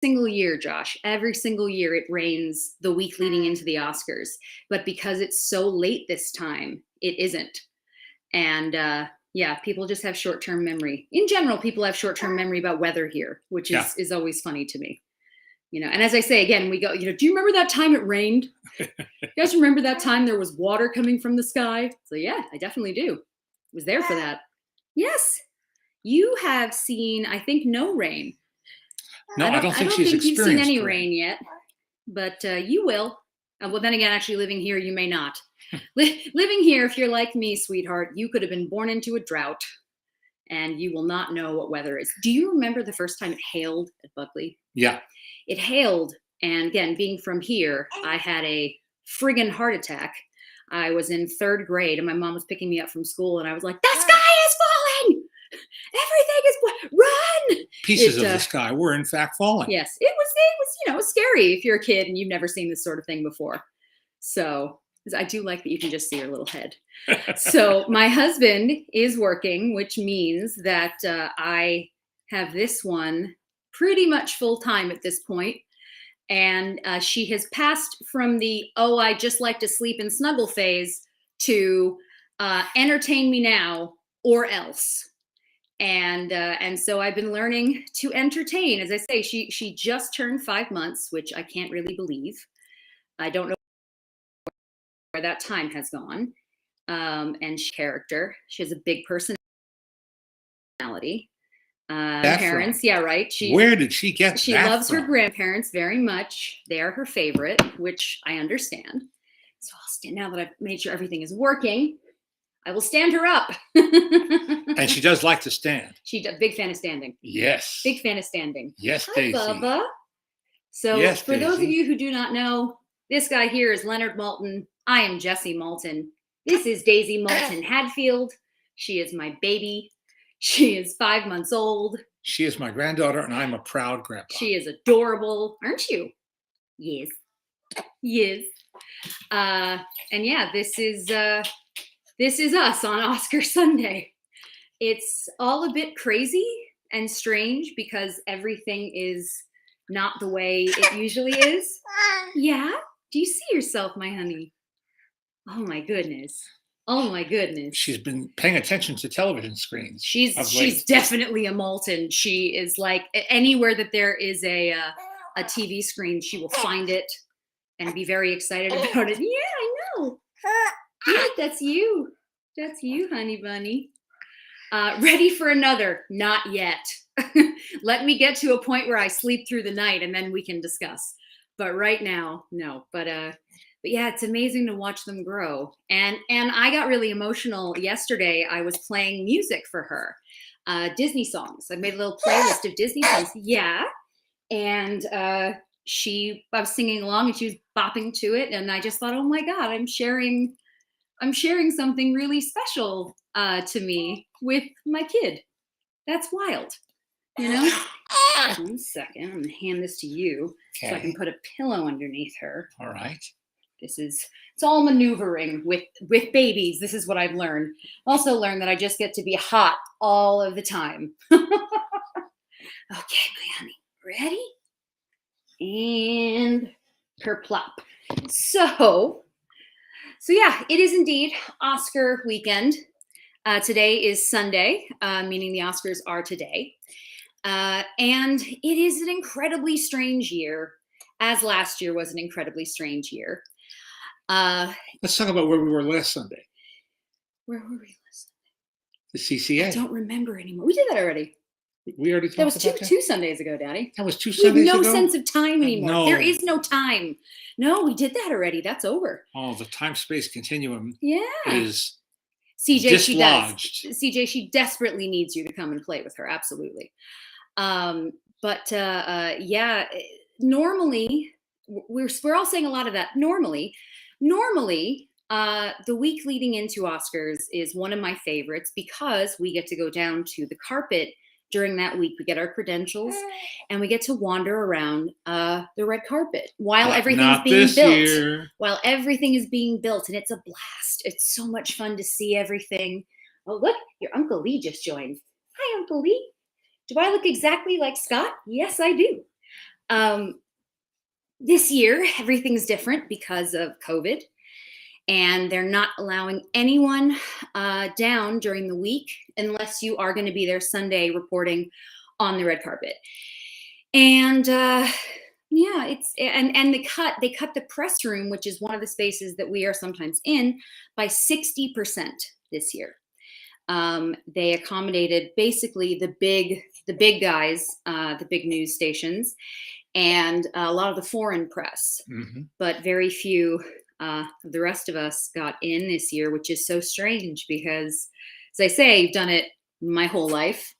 single year, Josh. Every single year it rains the week leading into the Oscars. But because it's so late this time, it isn't. And yeah, people just have short-term memory. In general, people have short-term memory about weather here, which is always funny to me. And as I say, again, we go, do you remember that time it rained? You guys remember that time there was water coming from the sky? So yeah, I definitely do. I was there for that. Yes. You have seen, I think, no rain. No, I don't think she's you've seen any rain. rain yet, but you will. Well, then again, actually living here, you may not. Living here, if you're like me, sweetheart, you could have been born into a drought and you will not know what weather is. Do you remember the first time it hailed at Buckley? Yeah. It hailed, and again, being from here, I had a friggin' heart attack. I was in 3rd grade, and my mom was picking me up from school, and I was like, the sky is falling! Everything is run! Pieces of the sky were in fact falling. Yes, it was scary if you're a kid and you've never seen this sort of thing before. So I do like that you can just see her little head. So my husband is working, which means that I have this one pretty much full time at this point. And she has passed from the, I just like to sleep and snuggle phase to entertain me now or else. And so I've been learning to entertain. As I say, she just turned 5 months, which I can't really believe. I don't know where that time has gone. And character, she has a big personality. Parents, yeah, right. Where did she get She that loves from? her grandparents very much. They are her favorite, which I understand. So I'll stand, now that I've made sure everything is working, I will stand her up. And she does like to stand. She's a big fan of standing. Yes. Big fan of standing. Yes, Hi, Daisy. Bubba. So yes, for those of you who do not know, this guy here is Leonard Maltin. I am Jessie Maltin. This is Daisy Maltin Hadfield. She is my baby. She is 5 months old. She is my granddaughter, and I'm a proud grandpa. She is adorable, aren't you? Yes. Yes. And yeah, this is us on Oscar Sunday. It's all a bit crazy and strange because everything is not the way it usually is. Yeah? Do you see yourself, my honey? Oh my goodness. Oh my goodness. She's been paying attention to television screens. She's definitely a Maltin. She is like anywhere that there is a TV screen, she will find it and be very excited about it. Yeah, I know. Yeah, that's you. That's you, honey bunny. Ready for another? Not yet. Let me get to a point where I sleep through the night and then we can discuss. But right now, no. But yeah, it's amazing to watch them grow. And I got really emotional yesterday. I was playing music for her, Disney songs. I made a little playlist of Disney songs. Yeah. And I was singing along and she was bopping to it. And I just thought, oh my God, I'm sharing something really special to me with my kid. That's wild. You know? 1 second. I'm going to hand this to you so I can put a pillow underneath her. All right. It's all maneuvering with babies. This is what I've learned. Also learned that I just get to be hot all of the time. Okay, my honey. Ready? And kerplop. So yeah, it is indeed Oscar weekend. Today is Sunday, meaning the Oscars are today. And it is an incredibly strange year, as last year was an incredibly strange year. Let's talk about where we were last Sunday. Where were we last Sunday? The CCA. I don't remember anymore. We did that already. We already talked about that. That was two Sundays ago, Daddy. That was 2 Sundays ago? We have no sense of time anymore. No. There is no time. No, we did that already. That's over. Oh, the time-space continuum CJ, is she dislodged. does. CJ, she desperately needs you to come and play with her. Absolutely. Yeah, normally, we're all saying a lot of that. Normally, the week leading into Oscars is one of my favorites because we get to go down to the carpet during that week. We get our credentials and we get to wander around the red carpet while everything's being built. Year. While everything is being built, and it's a blast. It's so much fun to see everything. Oh, look, your Uncle Lee just joined. Hi, Uncle Lee. Do I look exactly like Scott? Yes, I do. This year, everything's different because of COVID, and they're not allowing anyone down during the week unless you are going to be there Sunday reporting on the red carpet. And yeah, and they cut the press room, which is one of the spaces that we are sometimes in, by 60% this year. They accommodated basically the big guys, the big news stations, and a lot of the foreign press, but very few of the rest of us got in this year, which is so strange because, as I say, I've done it my whole life.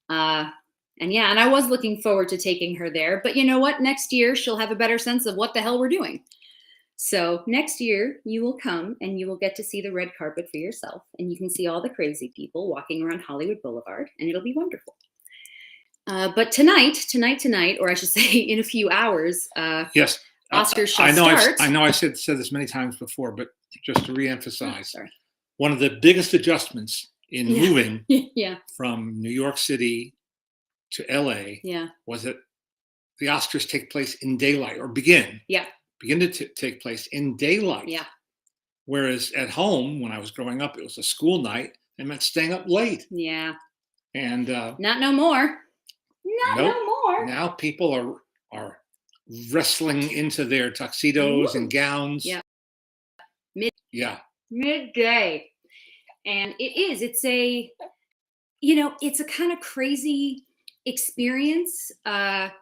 And yeah, and I was looking forward to taking her there, but you know what? Next year she'll have a better sense of what the hell we're doing. So next year you will come and you will get to see the red carpet for yourself, and you can see all the crazy people walking around Hollywood Boulevard, and it'll be wonderful. But tonight, or I should say in a few hours, yes, Oscars shall start. I know I said this many times before, but just to reemphasize, one of the biggest adjustments in moving from New York City to LA was that the Oscars take place in daylight, or begin to take place in daylight. Yeah. Whereas at home, when I was growing up, it was a school night. It meant staying up late. Yeah. And not no more. No more. Now people are wrestling into their tuxedos and gowns. Yeah. Midday. And it's a kind of crazy experience, the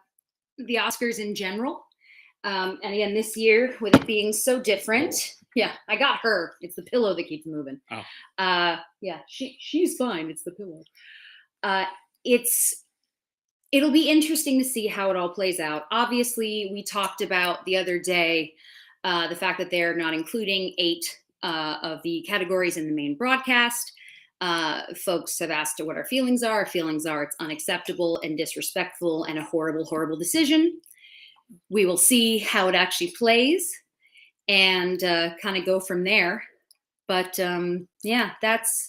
Oscars in general. And again, this year, with it being so different, I got her. It's the pillow that keeps moving. Oh. She's fine. It's the pillow. It'll be interesting to see how it all plays out. Obviously, we talked about the other day the fact that they're not including 8 of the categories in the main broadcast. Folks have asked what our feelings are. Our feelings are it's unacceptable and disrespectful and a horrible, horrible decision. We will see how it actually plays and kind of go from there. But I'm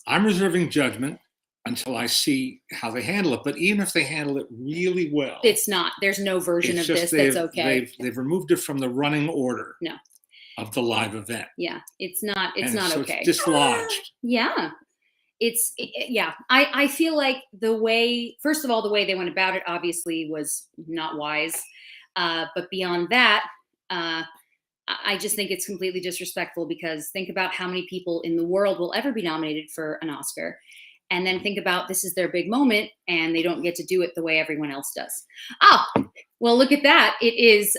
reserving judgment until I see how they handle it. But even if they handle it really well, there's no version of this that's okay. They've removed it from the running order of the live event. Yeah, it's not so okay. It's dislodged. Yeah. I feel like first of all, the way they went about it obviously was not wise. But beyond that, I just think it's completely disrespectful, because think about how many people in the world will ever be nominated for an Oscar. And then think about this is their big moment and they don't get to do it the way everyone else does. Oh, well, look at that. It is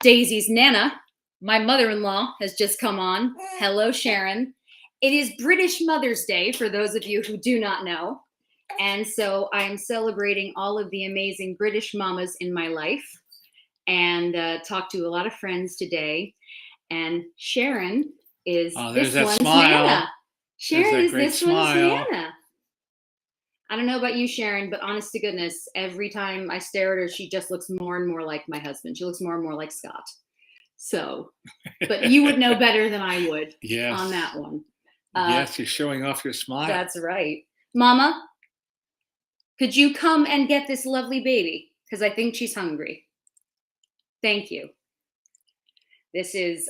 Daisy's Nana. My mother-in-law has just come on. Hello, Sharon. It is British Mother's Day, for those of you who do not know. And so I am celebrating all of the amazing British mamas in my life, and talked to a lot of friends today. And Sharon is this one's smile. Nana. Sharon is this one's Nana. I don't know about you, Sharon, but honest to goodness, every time I stare at her, she just looks more and more like my husband. She looks more and more like Scott. So, but you would know better than I would on that one. Yes, you're showing off your smile. That's right. Mama, could you come and get this lovely baby? Because I think she's hungry. Thank you.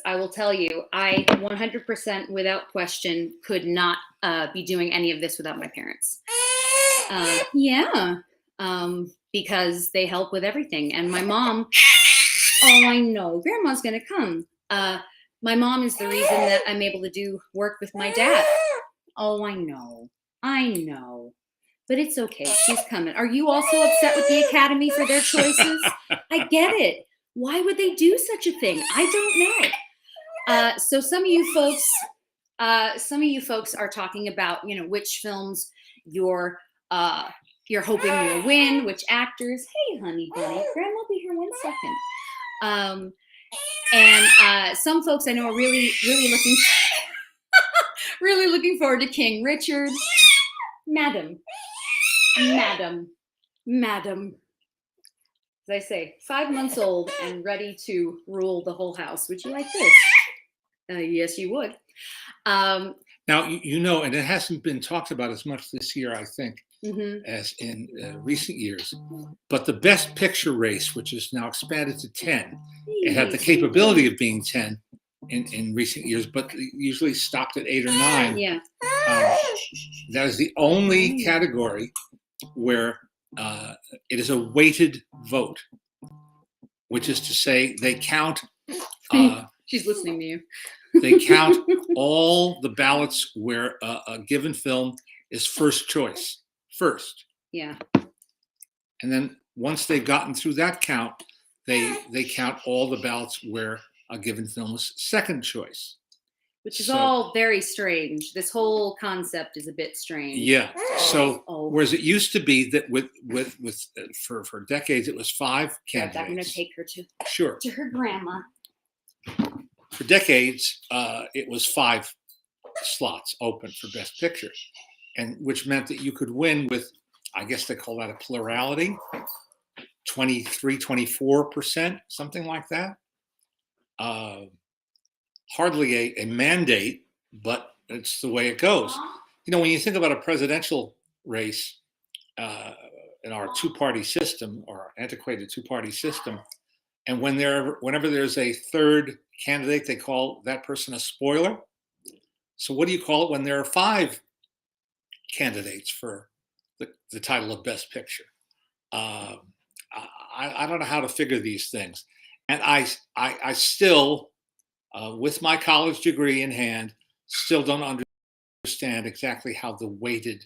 I will tell you, I 100% without question could not be doing any of this without my parents. Because they help with everything. And my mom, oh, I know, Grandma's going to come. My mom is the reason that I'm able to do work with my dad. Oh, I know. But it's okay. She's coming. Are you also upset with the Academy for their choices? I get it. Why would they do such a thing? I don't know. So some of you folks are talking about, which films you're hoping will win, which actors. Hey, honey bunny, Grandma will be here 1 second. And some folks I know are really, really looking forward to King Richard. Madam. As I say, 5 months old and ready to rule the whole house. Would you like this? Yes, you would. Now, and it hasn't been talked about as much this year, I think, as in recent years. But the Best Picture race, which is now expanded to 10, it had the capability of being 10 in recent years, but usually stopped at 8 or 9. Yeah. That is the only category where it is a weighted vote, which is to say they count. She's listening to you. They count all the ballots where a given film is first choice. First. Yeah. And then once they've gotten through that count, they count all the ballots where a given film is second choice. Which is all very strange. This whole concept is a bit strange. Yeah. So whereas it used to be that for decades it was 5 candidates. I'm going to take her to her grandma. For decades, it was 5 slots open for Best Picture, and which meant that you could win with, I guess they call that a plurality, 23, 24%, something like that. Hardly a mandate, but it's the way it goes. You know, when you think about a presidential race in our two-party system, or antiquated two-party system, and whenever there's a third candidate, they call that person a spoiler. So what do you call it when there are 5 candidates for the title of Best Picture? I don't know how to figure these things. And I still, with my college degree in hand, still don't understand exactly how the weighted.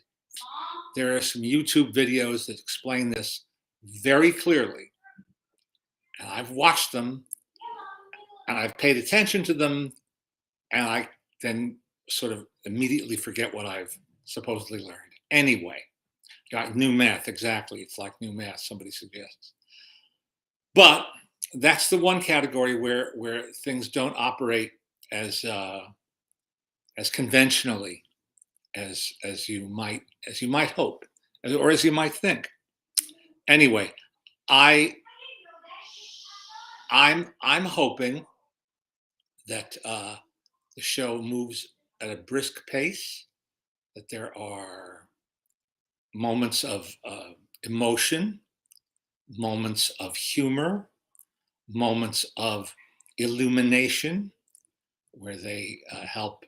There are some YouTube videos that explain this very clearly. And I've watched them, and I've paid attention to them, and I then sort of immediately forget what I've supposedly learned. Anyway, got new math, exactly. It's like new math, somebody suggests. But that's the one category where things don't operate as conventionally as you might hope, or as you might think. Anyway, I'm hoping that the show moves at a brisk pace, that there are moments of emotion, moments of humor, moments of illumination, where they help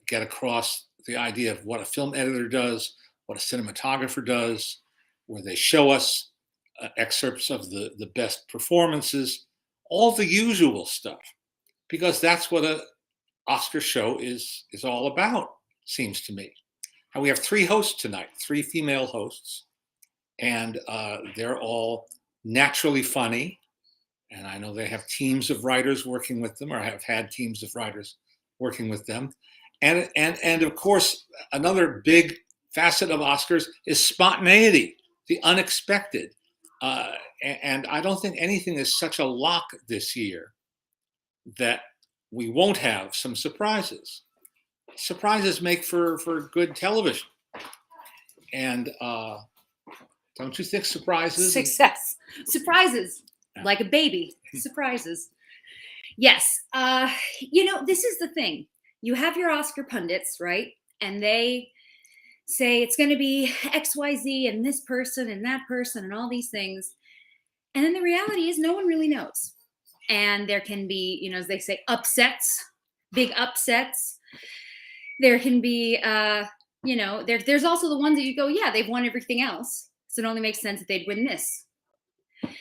get across the idea of what a film editor does, what a cinematographer does, where they show us excerpts of the best performances, all the usual stuff, because that's what an Oscar show is all about, seems to me. And we have 3 hosts tonight, 3 female hosts, and they're all naturally funny. And I know they have teams of writers working with them, or have had teams of writers working with them. And of course, another big facet of Oscars is spontaneity, the unexpected. And I don't think anything is such a lock this year that we won't have some surprises. Surprises make for good television. And don't you think surprises? Success. Surprises. Yeah. Like a baby. Surprises. Yes. This is the thing. You have your Oscar pundits, right? And they say it's going to be XYZ and this person and that person and all these things. And then the reality is no one really knows. And there can be, as they say, upsets, big upsets. There can be, there's also the ones that you go, yeah, they've won everything else. So it only makes sense that they'd win this.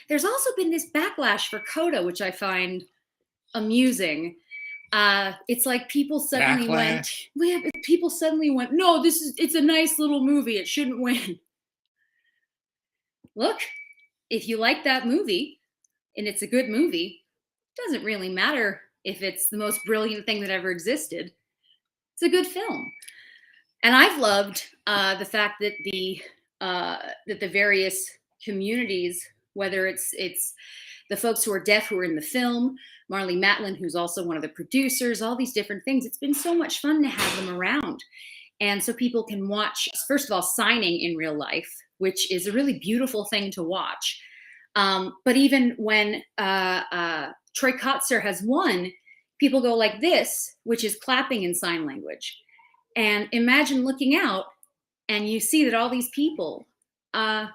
There's also been this backlash for Coda, which I find amusing. It's like people suddenly went, no, it's a nice little movie. It shouldn't win. Look, if you like that movie and it's a good movie, it doesn't really matter if it's the most brilliant thing that ever existed. It's a good film. And I've loved the fact that the various communities, whether it's the folks who are deaf who are in the film, Marlee Matlin, who's also one of the producers, all these different things. It's been so much fun to have them around. And so people can watch, first of all, signing in real life, which is a really beautiful thing to watch. But even when Troy Kotzer has won, people go like this, which is clapping in sign language. And imagine looking out and you see that all these people are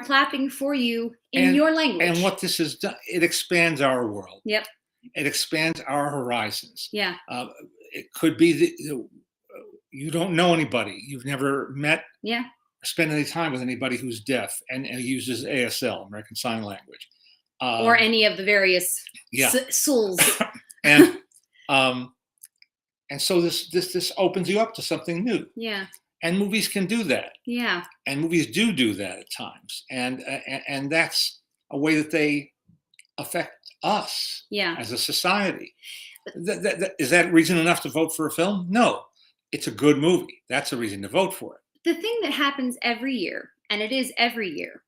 clapping for you in your language. And what this has done, it expands our world. Yep. It expands our horizons. Yeah. It could be that you don't know anybody. You've never met or spend any time with anybody who's deaf and uses ASL, American Sign Language. Or any of the various SULs. And so this opens you up to something new. Yeah. And movies can do that. Yeah. And movies do that at times. And that's a way that they affect us as a society. Is that reason enough to vote for a film? No. It's a good movie. That's a reason to vote for it. The thing that happens every year, and it is every year,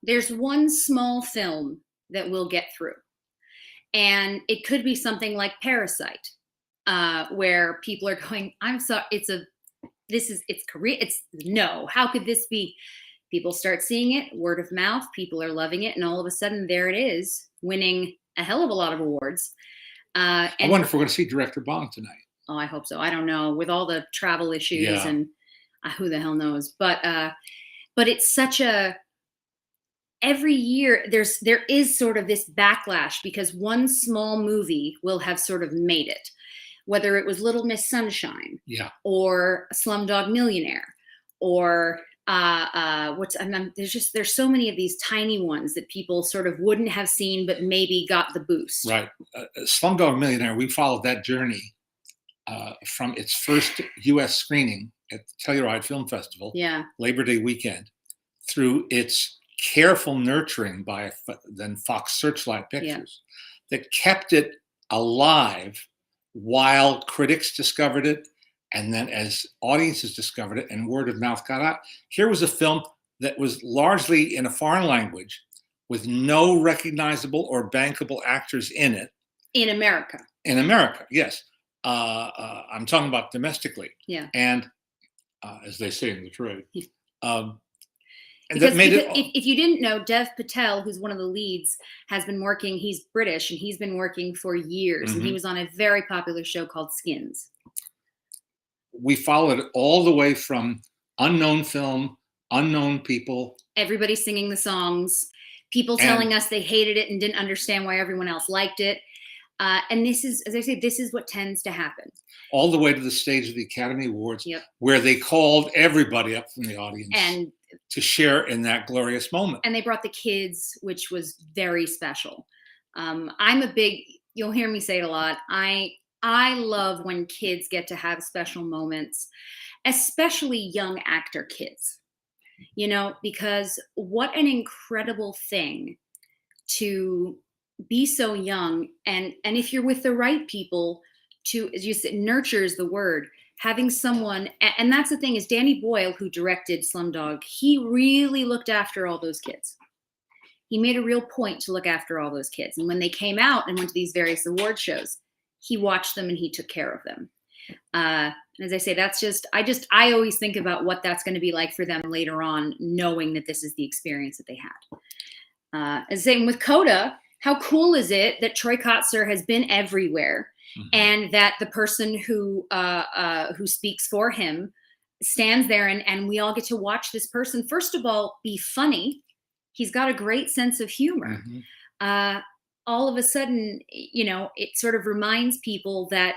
there's one small film that we'll get through. And it could be something like Parasite, where people are going, I'm sorry, it's Korean. No, how could this be? People start seeing it, word of mouth, people are loving it, and all of a sudden there it is, winning a hell of a lot of awards. I wonder if we're going to see Director Bong tonight. Oh, I hope so. I don't know, with all the travel issues and who the hell knows. But it's such a, every year there is sort of this backlash because one small movie will have sort of made it, whether it was Little Miss Sunshine, or Slumdog Millionaire, or there's so many of these tiny ones that people sort of wouldn't have seen, but maybe got the boost. Right. Slumdog Millionaire, we followed that journey from its first U.S. screening at the Telluride Film Festival, Labor Day weekend, through its careful nurturing by then Fox Searchlight Pictures that kept it alive while critics discovered it, and then as audiences discovered it and word of mouth got out. Here was a film that was largely in a foreign language with no recognizable or bankable actors in it. In America. In America, yes. I'm talking about domestically. Yeah. And as they say in the trade. Because if you didn't know, Dev Patel, who's one of the leads, has been working, he's British, and he's been working for years. And he was on a very popular show called Skins. We followed it all the way from unknown film, unknown people. Everybody singing the songs, people telling us they hated it and didn't understand why everyone else liked it. And this is, as I say, this is what tends to happen. All the way to the stage of the Academy Awards, where they called everybody up from the audience and to share in that glorious moment. And they brought the kids, which was very special. You'll hear me say it a lot, I love when kids get to have special moments, especially young actor kids, because what an incredible thing to be so young. And if you're with the right people, to, as you said, nurture is the word, having someone, and that's the thing, is Danny Boyle, who directed Slumdog, he really looked after all those kids. He made a real point to look after all those kids. And when they came out and went to these various award shows, he watched them and he took care of them. As I say, I always think about what that's going to be like for them later on, knowing that this is the experience that they had. As I say, with Coda, how cool is it that Troy Kotsur has been everywhere, and that the person who speaks for him stands there, and we all get to watch this person, first of all, be funny. He's got a great sense of humor. All of a sudden, it sort of reminds people that,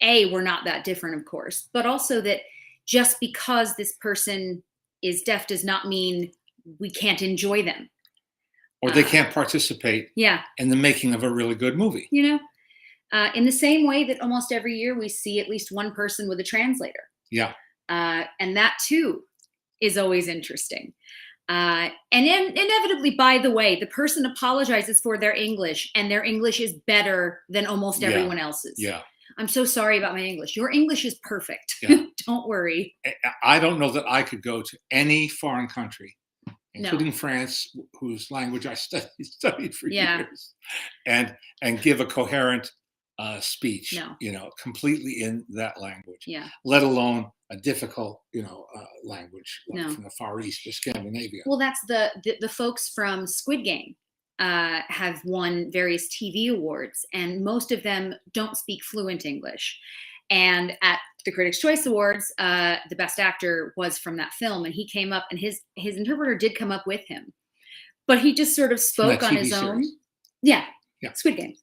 A, we're not that different, of course, but also that just because this person is deaf does not mean we can't enjoy them. Or they can't participate in the making of a really good movie. In the same way that almost every year we see at least one person with a translator. Yeah. And that too is always interesting. And inevitably, by the way, the person apologizes for their English, and their English is better than almost everyone else's. Yeah. I'm so sorry about my English. Your English is perfect. Yeah. Don't worry. I don't know that I could go to any foreign country, including France, whose language I studied for years, and give a coherent speech, completely in that language, let alone a difficult, language from the Far East or Scandinavia. Well, that's the folks from Squid Game have won various TV awards, and most of them don't speak fluent English. And at the Critics' Choice Awards, the Best Actor was from that film, and he came up, and his interpreter did come up with him, but he just sort of spoke on his own. Yeah, Squid Game.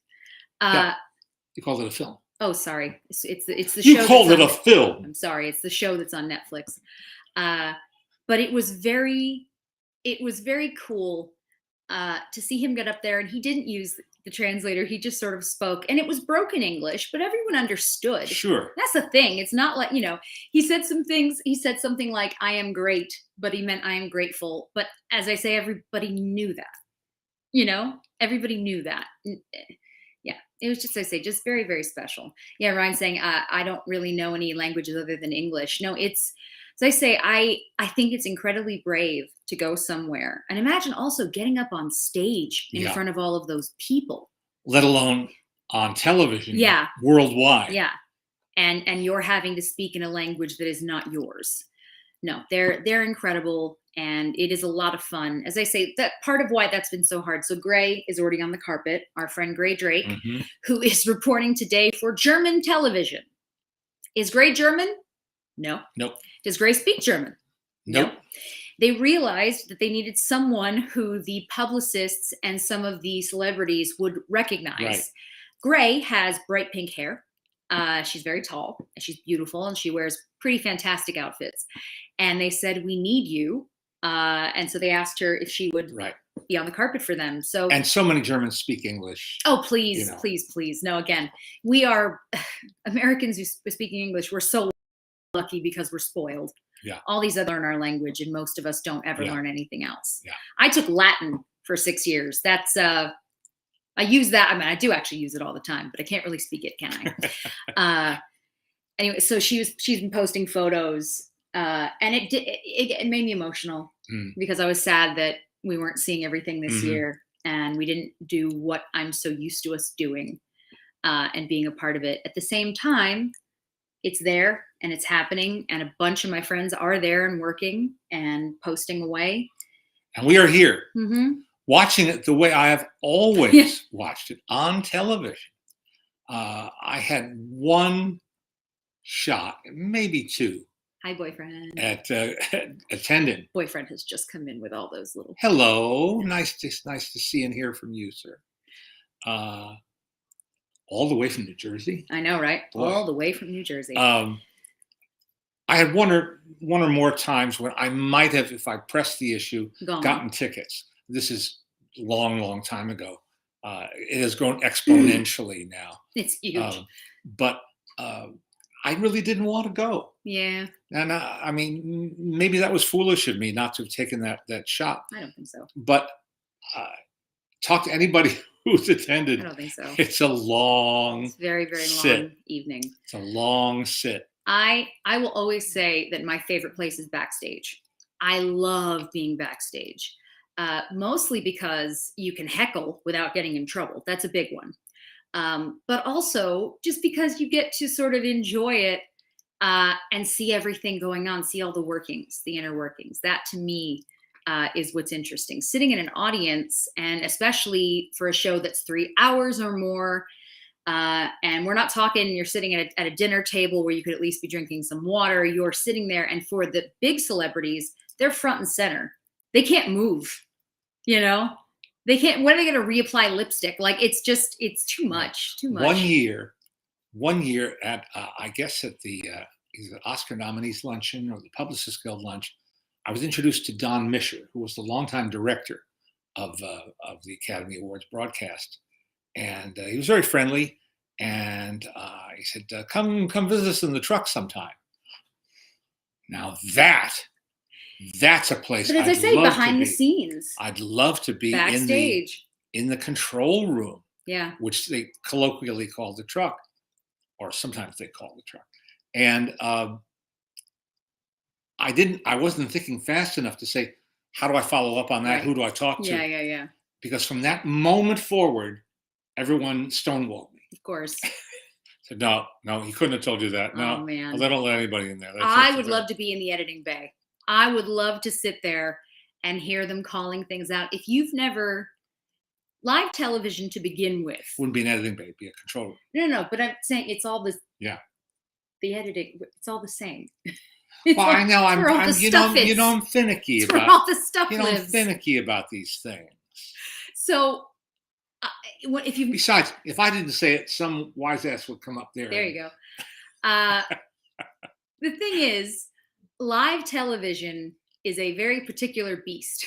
You called it a film. Oh, sorry, it's the show. You called it a film. I'm sorry, it's the show that's on Netflix. But it was very cool to see him get up there, and he didn't use the translator. He just sort of spoke, and it was broken English, but everyone understood. Sure. That's the thing. It's not like, he said some things. He said something like, I am great, but he meant I am grateful. But as I say, everybody knew that. Everybody knew that. Yeah, it was just, just very, very special. Yeah, Ryan's saying, I don't really know any languages other than English. No, it's, as I say, I think it's incredibly brave to go somewhere. And imagine also getting up on stage in front of all of those people. Let alone on television. Yeah. Worldwide. Yeah. And you're having to speak in a language that is not yours. No, they're incredible. And it is a lot of fun. As I say, that part of why that's been so hard. So Gray is already on the carpet, our friend Gray Drake, who is reporting today for German television. Is Gray German? No. Nope. Does Gray speak German? Nope. They realized that they needed someone who the publicists and some of the celebrities would recognize. Right. Gray has bright pink hair. She's very tall, and she's beautiful, and she wears pretty fantastic outfits. And they said, we need you. And so they asked her if she would be on the carpet for them. And so many Germans speak English. Oh, please, please. No, again, we are Americans who speaking English. We're so lucky because we're spoiled. Yeah. All these other learn our language, and most of us don't ever learn anything else. Yeah. I took Latin for 6 years. That's I use that. I mean, I do actually use it all the time, but I can't really speak it, can I? Anyway, so she's been posting photos, and it made me emotional because I was sad that we weren't seeing everything this year, and we didn't do what I'm so used to us doing, and being a part of it. At the same time, it's there and it's happening, and a bunch of my friends are there and working and posting away. And we are here watching it the way I have always watched it on television. I had one shot, maybe two. Hi, boyfriend. At attending. Boyfriend has just come in with all those little. Hello, nice to see and hear from you, sir. All the way from New Jersey. I know, right? Boy. All the way from New Jersey. I had one or more times when I might have, if I pressed the issue, gotten tickets. This is long time ago. It has grown exponentially now. It's huge. But I really didn't want to go. Yeah. And I mean, maybe that was foolish of me not to have taken that shot. I don't think so. But talk to anybody who's attended. I don't think so. It's a long, it's very, very sit. Long evening. It's a long sit. I will always say that my favorite place is backstage. I love being backstage, mostly because you can heckle without getting in trouble. That's a big one. But also just because you get to sort of enjoy it and see everything going on, see all the workings, the inner workings. That to me is what's interesting. Sitting in an audience, and especially for a show that's 3 hours or more, and we're not talking you're sitting at a dinner table where you could at least be drinking some water. You're sitting there, and for the big celebrities, they're front and center. They can't move, They can't. When are they going to reapply lipstick? Like it's too much. One year at I guess at the either Oscar nominees luncheon or the Publicist Guild lunch, I was introduced to Don Mischer, who was the longtime director of the Academy Awards broadcast, and he was very friendly. And he said, "Come visit us in the truck sometime." Now that's a place. But as I say, behind the scenes, I'd love to be backstage in the control room. Yeah, which they colloquially call the truck, or sometimes they call the truck. And I wasn't thinking fast enough to say, how do I follow up on that? Right. Who do I talk to? Yeah. Because from that moment forward, everyone stonewalled me. Of course. Said, no, he couldn't have told you that. No, oh, man. Well, they don't let anybody in there. I would love to be in the editing bay. I would love to sit there and hear them calling things out. If you've never live television to begin with, wouldn't be an editing bay, it'd be a control room. No, but I'm saying it's all this. Yeah. the editing, it's all the same. Well, I know I'm finicky about all the stuff. I'm finicky about these things. So, besides, if I didn't say it, some wise ass would come up there. There you go. The thing is, live television is a very particular beast,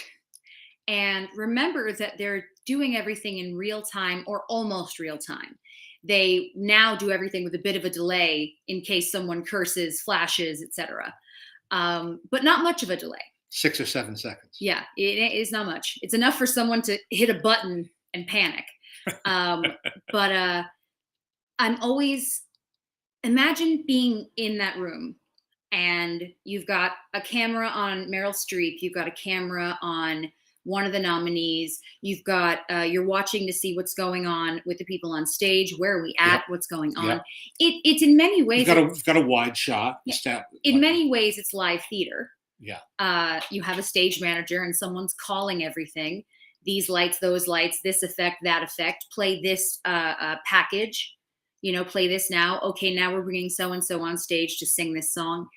and remember that they're doing everything in real time or almost real time. They now do everything with a bit of a delay in case someone curses, flashes, etc. But not much of a delay. 6 or 7 seconds. Yeah, it is not much. It's enough for someone to hit a button and panic. But I'm always, imagine being in that room and you've got a camera on Meryl Streep, you've got a camera on one of the nominees, you've got, you're watching to see what's going on with the people on stage, where are we at, what's going on. It's in many ways. You've got a wide shot. In many ways, it's live theater. Yeah. You have a stage manager and someone's calling everything. These lights, those lights, this effect, that effect, play this package, play this now. Okay, now we're bringing so-and-so on stage to sing this song.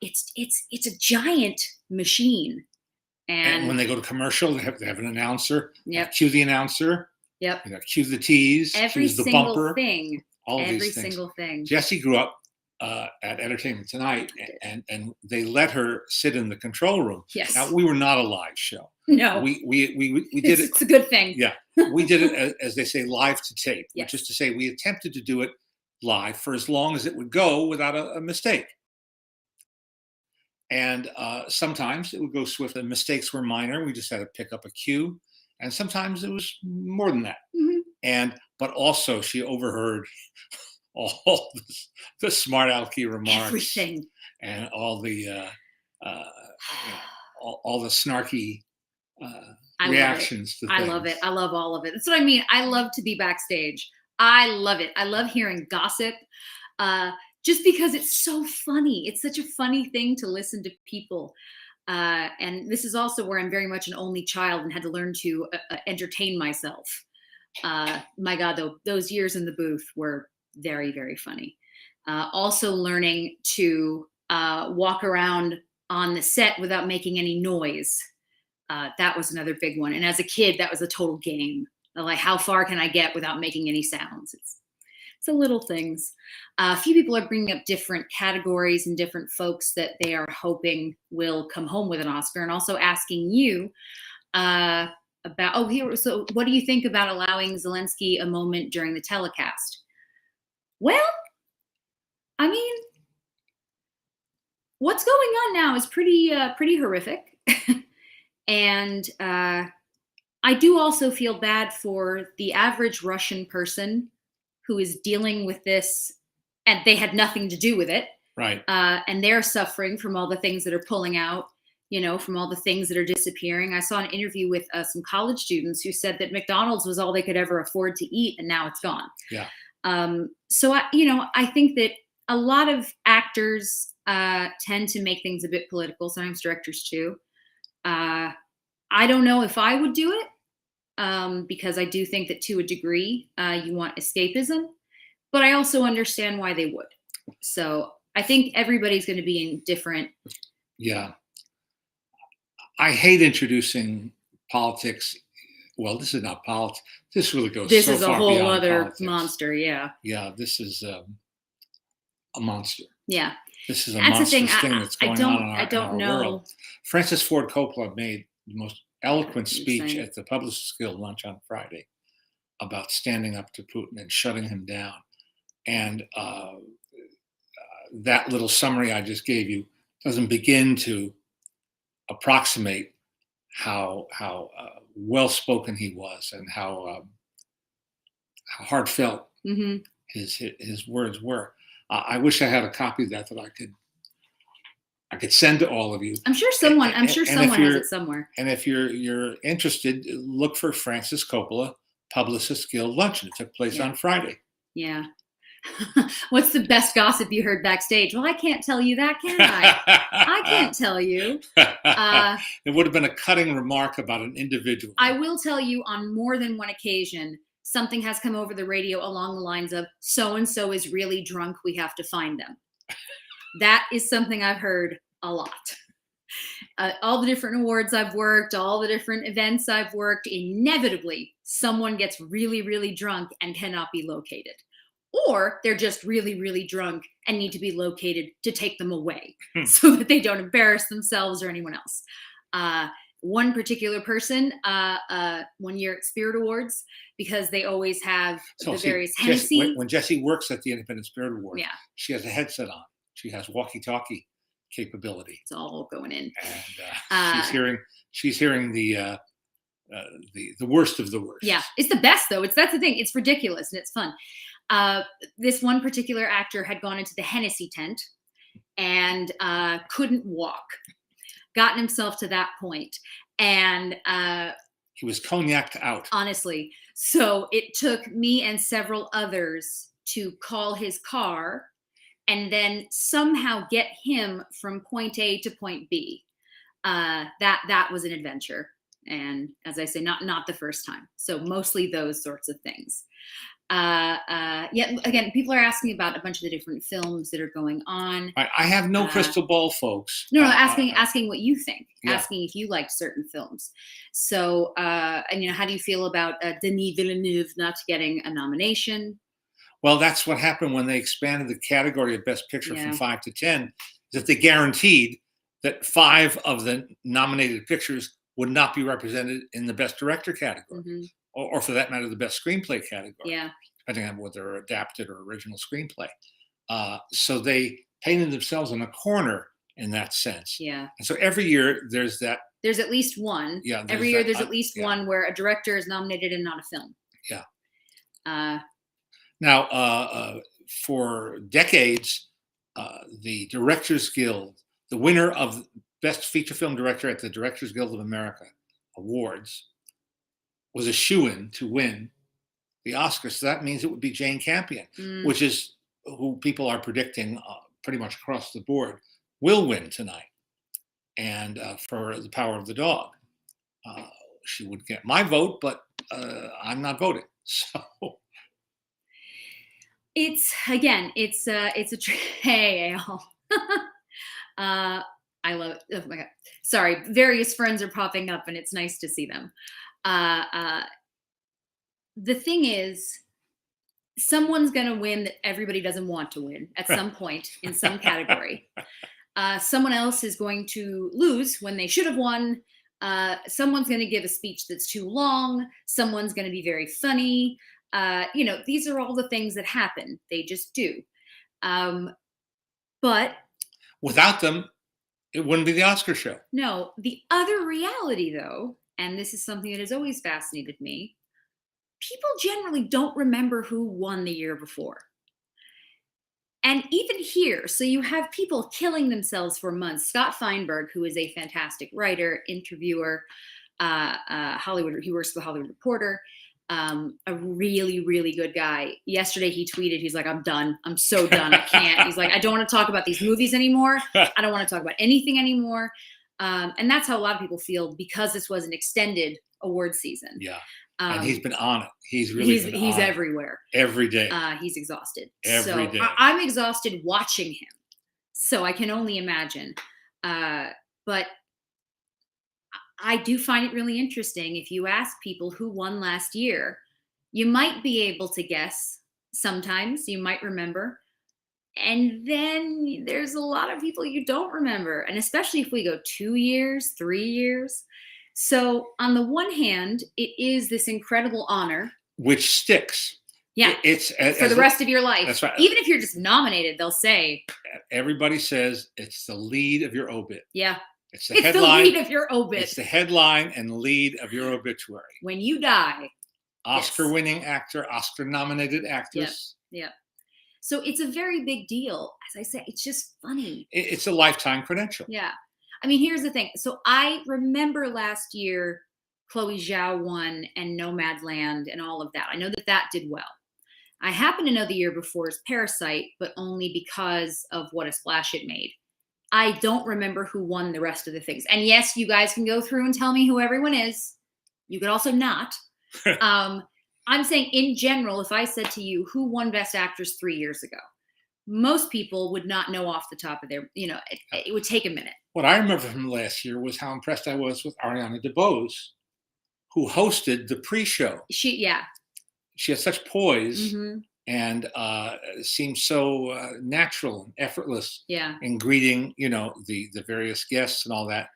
It's a giant machine. And when they go to commercial, they have an announcer. Yep. Cue the announcer. Yep. Cue the tease. Every cue the single bumper. Thing. All of Every these things. single thing. Jessie grew up at Entertainment Tonight, and they let her sit in the control room. Yes. Now, we were not a live show. No. We did it. It's a good thing. Yeah. We did it, as they say, live to tape, yes. which is to say we attempted to do it live for as long as it would go without a mistake. And sometimes it would go swift. The mistakes were minor. We just had to pick up a cue. And sometimes it was more than that. Mm-hmm. But also she overheard all the smart alecky remarks. Everything. And all the all the snarky reactions to things. I love it. I love all of it. That's what I mean. I love to be backstage. I love it. I love hearing gossip. Just because it's so funny. It's such a funny thing to listen to people. And this is also where I'm very much an only child and had to learn to entertain myself. My God, though, those years in the booth were very, very funny. Also learning to walk around on the set without making any noise. That was another big one. And as a kid, that was a total game. Like, how far can I get without making any sounds? It's the little things. A few people are bringing up different categories and different folks that they are hoping will come home with an Oscar, and also asking you about, so what do you think about allowing Zelensky a moment during the telecast? Well, I mean, what's going on now is pretty horrific. And I do also feel bad for the average Russian person who is dealing with this, and they had nothing to do with it. Right. And they're suffering from all the things that are pulling out, from all the things that are disappearing. I saw an interview with some college students who said that McDonald's was all they could ever afford to eat, and now it's gone. Yeah. So I think that a lot of actors tend to make things a bit political, sometimes directors too. I don't know if I would do it. Because I do think that to a degree, you want escapism, but I also understand why they would. So I think everybody's going to be in different. Yeah. I hate introducing politics. Well, this is not politics. This really goes This so is a far whole beyond other politics. monster. Yeah. Yeah. This is a monster. Yeah. This is a That's monstrous the thing. thing that's going on in I don't know. world. Francis Ford Coppola made the most eloquent speech at the Publishers Guild lunch on Friday about standing up to Putin and shutting him down. And that little summary I just gave you doesn't begin to approximate how well-spoken he was and how heartfelt his words were. I wish I had a copy of that I could send to all of you. I'm sure someone has it somewhere. And if you're interested, look for Francis Coppola Publicist Guild luncheon. It took place on Friday. Yeah. What's the best gossip you heard backstage? Well, I can't tell you that, can I? I can't tell you. It would have been a cutting remark about an individual. I will tell you on more than one occasion, something has come over the radio along the lines of, so-and-so is really drunk, we have to find them. That is something I've heard a lot. All the different awards I've worked, all the different events I've worked, inevitably someone gets really, really drunk and cannot be located. Or they're just really, really drunk and need to be located to take them away so that they don't embarrass themselves or anyone else. One particular person, 1 year at Spirit Awards, because they always have the various Hennessy. When Jessie works at the Independent Spirit Awards, she has a headset on. She has walkie-talkie capability. It's all going in. And she's hearing the worst of the worst. Yeah, it's the best though. That's the thing. It's ridiculous and it's fun. This one particular actor had gone into the Hennessy tent and couldn't walk. Gotten himself to that point, and he was cognac out. Honestly, so it took me and several others to call his car and then somehow get him from point A to point B. That was an adventure, and as I say, not the first time. So mostly those sorts of things. Again, people are asking about a bunch of the different films that are going on. I have no crystal ball, folks. No, asking what you think. Yeah. Asking if you liked certain films. So, and how do you feel about Denis Villeneuve not getting a nomination? Well, that's what happened when they expanded the category of Best Picture from 5 to 10. That they guaranteed that 5 of the nominated pictures would not be represented in the Best Director category. Mm-hmm. Or for that matter, the Best Screenplay category, depending on whether they're adapted or original screenplay. So they painted themselves in a corner in that sense. Yeah. And so every year there's that. There's at least one. Yeah. Every year there's at least one where a director is nominated and not a film. Yeah. Now, for decades, the Directors Guild, the winner of Best Feature Film Director at the Directors Guild of America Awards, was a shoo-in to win the Oscars. So that means it would be Jane Campion, which is who people are predicting pretty much across the board will win tonight. And for The Power of the Dog, she would get my vote, but I'm not voting. So it's a hey, Al. I love it. Oh my God. Sorry. Various friends are popping up and it's nice to see them. The thing is, someone's going to win that everybody doesn't want to win at some point in some category. Someone else is going to lose when they should have won. Someone's going to give a speech that's too long. Someone's going to be very funny. These are all the things that happen. They just do. But without them, it wouldn't be the Oscar show. No, the other reality, though, and this is something that has always fascinated me, people generally don't remember who won the year before. And even here, so you have people killing themselves for months. Scott Feinberg, who is a fantastic writer, interviewer, Hollywood, he works for the Hollywood Reporter, a really, really good guy. Yesterday he tweeted, he's like, I'm done. I'm so done. I can't. He's like, I don't want to talk about these movies anymore. I don't want to talk about anything anymore. And that's how a lot of people feel because this was an extended award season. Yeah. And he's been on it. He's everywhere. Every day. He's exhausted. Every day. I'm exhausted watching him. So I can only imagine. But I do find it really interesting. If you ask people who won last year, you might be able to guess sometimes. You might remember. And then there's a lot of people you don't remember. And especially if we go 2 years, 3 years. So on the one hand, it is this incredible honor. Which sticks. Yeah. It's for the rest of your life. That's right. Even if you're just nominated, they'll say. Everybody says it's the lead of your obit. Yeah. It's the headline. The lead of your obit. It's the headline and lead of your obituary. When you die. Oscar-winning actor, Oscar-nominated actress. Yeah. So it's a very big deal. As I say, it's just funny. It's a lifetime credential. Yeah. I mean, here's the thing. So I remember last year, Chloe Zhao won and Nomadland and all of that. I know that did well. I happen to know the year before is Parasite, but only because of what a splash it made. I don't remember who won the rest of the things. And yes, you guys can go through and tell me who everyone is. You could also not. I'm saying in general, if I said to you, who won Best Actress 3 years ago? most people would not know off the top of their, it would take a minute. What I remember from last year was how impressed I was with Ariana DeBose, who hosted the pre-show. She had such poise and seemed so natural and effortless in greeting, the various guests and all that.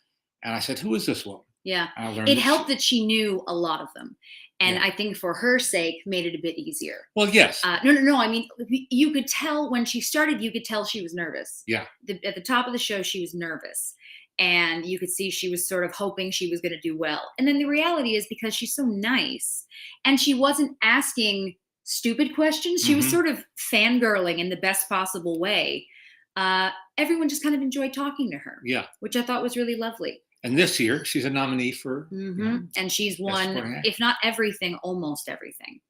And I said, "Who is this woman?" Yeah, it helped that she knew a lot of them. And I think for her sake, made it a bit easier. Well, yes. No. I mean, you could tell when she started, you could tell she was nervous. Yeah. At the top of the show, she was nervous. And you could see she was sort of hoping she was going to do well. And then the reality is, because she's so nice and she wasn't asking stupid questions, she was sort of fangirling in the best possible way. Everyone just kind of enjoyed talking to her. Yeah. Which I thought was really lovely. And this year, she's a nominee for, and she's won, if not everything, almost everything,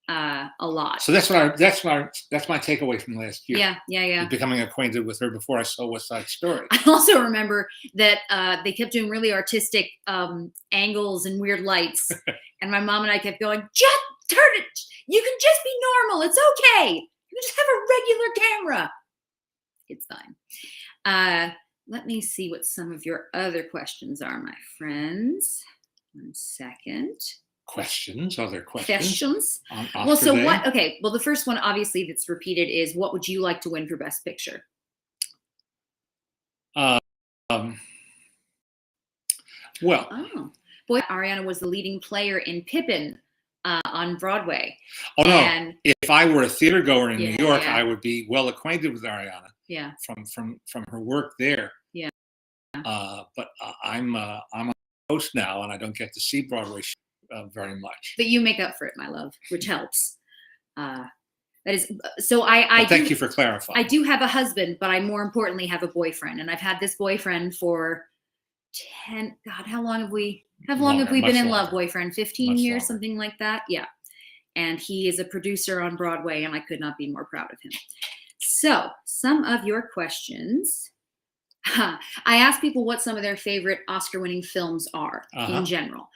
a lot. So that's my takeaway from last year. Yeah. Becoming acquainted with her before I saw West Side Story. I also remember that they kept doing really artistic angles and weird lights, and my mom and I kept going, "Just turn it. You can just be normal. It's okay. You can just have a regular camera. It's fine." Let me see what some of your other questions are, my friends. 1 second. Questions? Other questions? Questions. Well, so what? Okay. Well, the first one, obviously, that's repeated is, what would you like to win for Best Picture? Well. Oh, boy, Ariana was the leading player in Pippin on Broadway. Oh no! If I were a theater goer in New York, I would be well acquainted with Ariana. Yeah. From her work there. Yeah. But I'm a host now, and I don't get to see Broadway very much. But you make up for it, my love, which helps. That is so. I thank you for clarifying. I do have a husband, but I more importantly have a boyfriend, and I've had this boyfriend for 10. God, how long have we? How long have we been in love, boyfriend? 15 years, something like that. Yeah. And he is a producer on Broadway, and I could not be more proud of him. So, some of your questions. I asked people what some of their favorite Oscar-winning films are in general.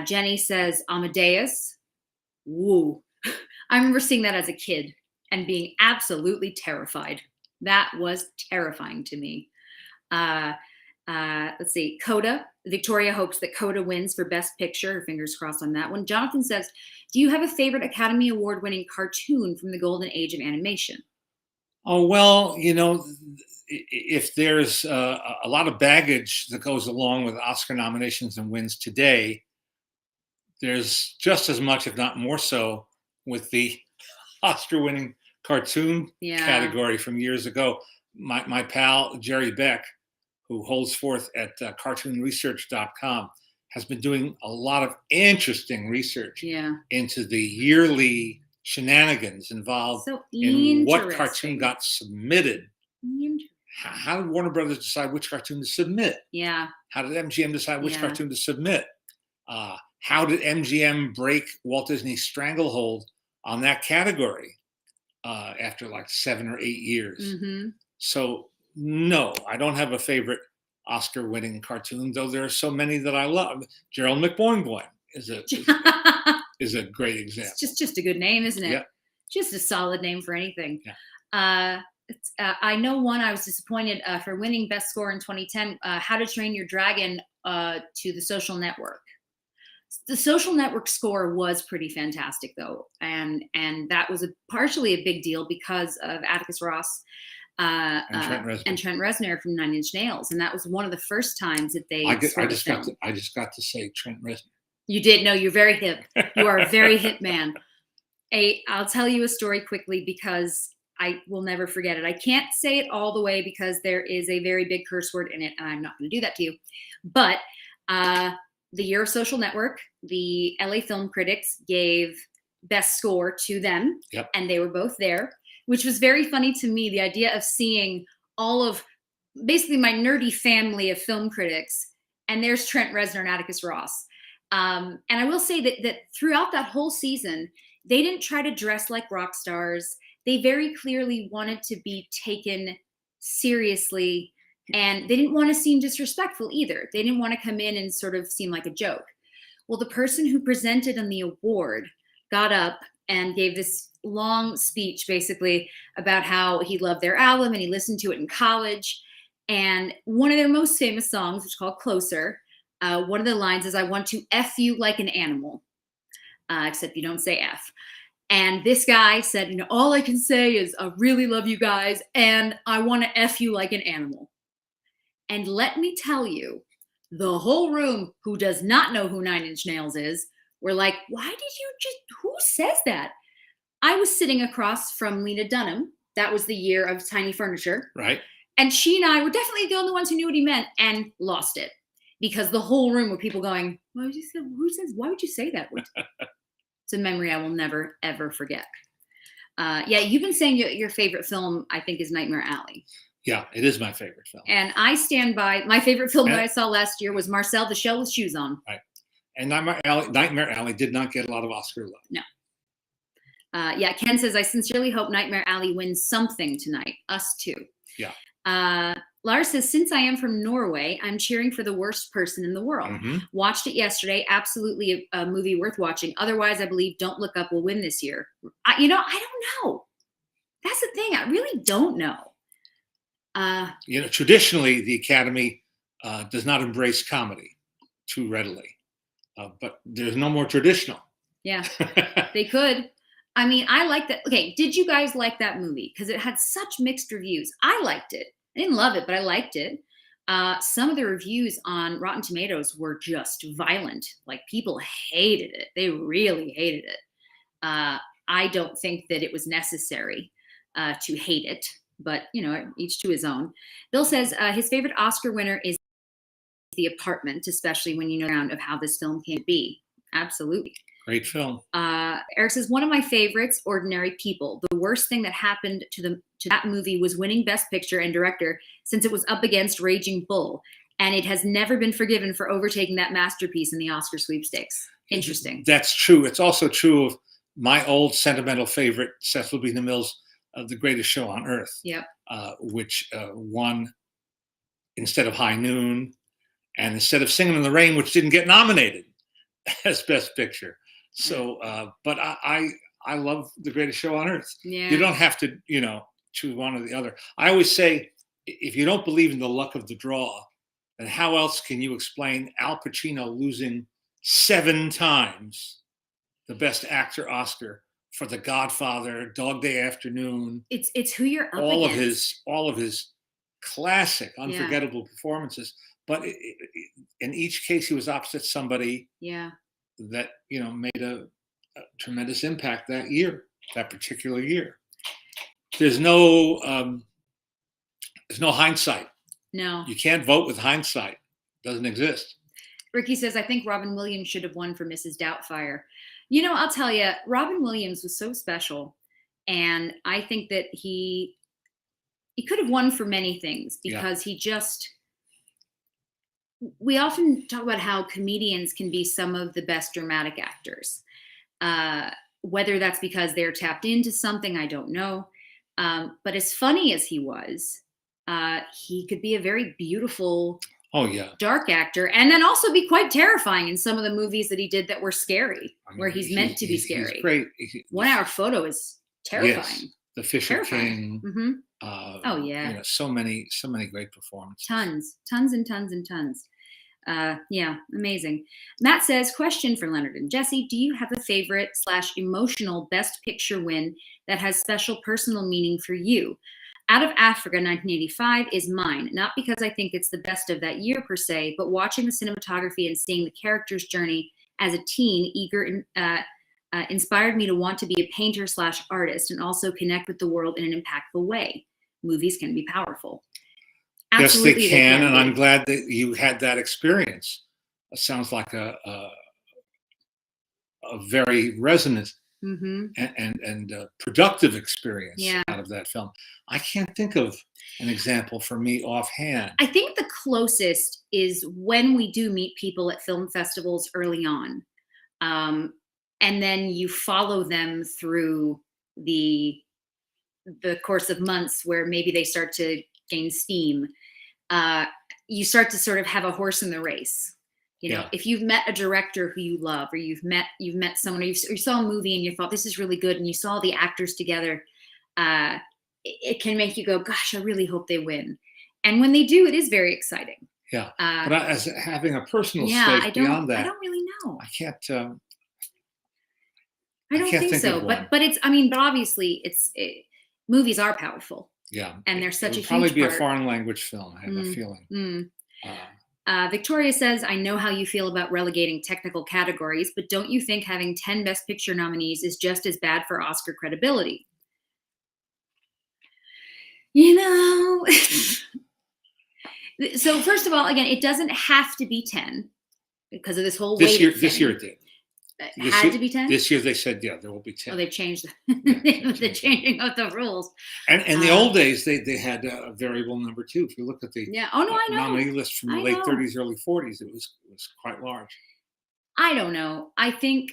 Jenny says Amadeus. Woo. I remember seeing that as a kid and being absolutely terrified. That was terrifying to me. Let's see. Coda. Victoria hopes that Coda wins for Best Picture. Fingers crossed on that one. Jonathan says, do you have a favorite Academy Award-winning cartoon from the golden age of animation? Oh, well, if there's a lot of baggage that goes along with Oscar nominations and wins today, there's just as much, if not more so, with the Oscar-winning cartoon category from years ago. My pal, Jerry Beck, who holds forth at cartoonresearch.com, has been doing a lot of interesting research into the yearly shenanigans involved in what cartoon got submitted. How did Warner Brothers decide which cartoon to submit? Yeah. How did MGM decide which cartoon to submit? How did MGM break Walt Disney's stranglehold on that category after like 7 or 8 years? So no, I don't have a favorite Oscar-winning cartoon, though there are so many that I love. Gerald McBoing is a great example. It's just a good name, isn't it? Yeah. Just a solid name for anything. Yeah. I know one I was disappointed for winning Best Score in 2010, How to Train Your Dragon to The Social Network. The Social Network score was pretty fantastic, though, and that was partially a big deal because of Atticus Ross and Trent Reznor from Nine Inch Nails, and that was one of the first times that they. I just got to say Trent Reznor. You did. No, you're very hip. You are a very hip man. I'll tell you a story quickly because I will never forget it. I can't say it all the way because there is a very big curse word in it, and I'm not going to do that to you. But the year of Social Network, the LA Film Critics gave Best Score to them, and they were both there, which was very funny to me. The idea of seeing all of basically my nerdy family of film critics, and there's Trent Reznor and Atticus Ross. And I will say that throughout that whole season, they didn't try to dress like rock stars. They very clearly wanted to be taken seriously, and they didn't want to seem disrespectful either. They didn't want to come in and sort of seem like a joke. Well, the person who presented on the award got up and gave this long speech basically about how he loved their album and he listened to it in college. And one of their most famous songs, which is called Closer, one of the lines is, "I want to F you like an animal," except you don't say F. And this guy said, all I can say is, I really love you guys, and I want to F you like an animal. And let me tell you, the whole room, who does not know who Nine Inch Nails is, were like, who says that? I was sitting across from Lena Dunham. That was the year of Tiny Furniture. Right. And she and I were definitely the only ones who knew what he meant, and lost it. Because the whole room were people going, why would you say that? It's a memory I will never, ever forget. Yeah, you've been saying your favorite film, I think, is Nightmare Alley. Yeah, it is my favorite film. And I stand by, my favorite film that I saw last year was Marcel the Shell with Shoes On. Right. And Nightmare Alley did not get a lot of Oscar love. No. Yeah, Ken says, I sincerely hope Nightmare Alley wins something tonight. Us too. Yeah. Lars says, since I am from Norway, I'm cheering for the worst person in the world. Mm-hmm. Watched it yesterday. Absolutely a movie worth watching. Otherwise, I believe Don't Look Up will win this year. I don't know. That's the thing. I really don't know. Traditionally, the Academy does not embrace comedy too readily. But there's no more traditional. Yeah, they could. I mean, I like that. Okay, did you guys like that movie? Because it had such mixed reviews. I liked it. I didn't love it, but I liked it. Some of the reviews on Rotten Tomatoes were just violent. Like, people hated it. They really hated it. I don't think that it was necessary to hate it, but, each to his own. Bill says his favorite Oscar winner is The Apartment, especially when you know around of how this film came to be. Absolutely. Great film. Eric says, one of my favorites, Ordinary People. The worst thing that happened to that movie was winning Best Picture and Director, since it was up against Raging Bull, and it has never been forgiven for overtaking that masterpiece in the Oscar sweepstakes. Interesting. That's true. It's also true of my old sentimental favorite, Cecil B. DeMille's The Greatest Show on Earth. Yep. Which won instead of High Noon, and instead of Singing in the Rain, which didn't get nominated as Best Picture. So, but I love The Greatest Show on Earth. Yeah. You don't have to, choose one or the other. I always say, if you don't believe in the luck of the draw, then how else can you explain Al Pacino losing 7 times the Best Actor Oscar for The Godfather, Dog Day Afternoon? It's who you're up against. All of his classic, unforgettable performances. But in each case, he was opposite somebody. Yeah. That made a tremendous impact that particular year. There's no hindsight. No, you can't vote with hindsight. It doesn't exist. Ricky says, I think Robin Williams should have won for Mrs. Doubtfire. I'll tell you, Robin Williams was so special, and I think that he could have won for many things, because he just. We often talk about how comedians can be some of the best dramatic actors. Whether that's because they're tapped into something, I don't know. But as funny as he was, he could be a very beautiful, dark actor, and then also be quite terrifying in some of the movies that he did that were scary, where he's meant to be scary. He's great. 1 Hour Photo is terrifying. Yes, The Fisher King. Mm-hmm. Oh yeah. So many great performances. Tons and tons and tons. Yeah, amazing. Matt says, question for Leonard and Jesse. Do you have a favorite / emotional Best Picture win that has special personal meaning for you? Out of Africa, 1985 is mine, not because I think it's the best of that year per se, but watching the cinematography and seeing the character's journey as a teen, inspired me to want to be a painter / artist and also connect with the world in an impactful way. Movies can be powerful. Absolutely, yes, they can, and I'm glad that you had that experience. It sounds like a very resonant and productive experience out of that film. I can't think of an example for me offhand. I think the closest is when we do meet people at film festivals early on, and then you follow them through the course of months where maybe they start to gain steam. You start to sort of have a horse in the race. You know, if you've met a director who you love, or you've met someone, or you saw a movie and you thought this is really good, and you saw the actors together, it can make you go, "Gosh, I really hope they win." And when they do, it is very exciting. Yeah, but as having a personal stake beyond that, I don't really know. I can't. I don't think so. But it's. I mean, but obviously, movies are powerful. Yeah, and they're such a huge probably be part. A foreign language film. I have a feeling. Victoria says, "I know how you feel about relegating technical categories, but don't you think having 10 Best Picture nominees is just as bad for Oscar credibility?" You know. So first of all, again, it doesn't have to be 10 because of this whole this year it did. Had to be 10? This year they said, yeah, there will be 10. Oh, they've changed the changing of the rules. And in the old days, they had a variable number too. If you look at the I know. Nominee list from the late 30s, early 40s, it was quite large. I don't know. I think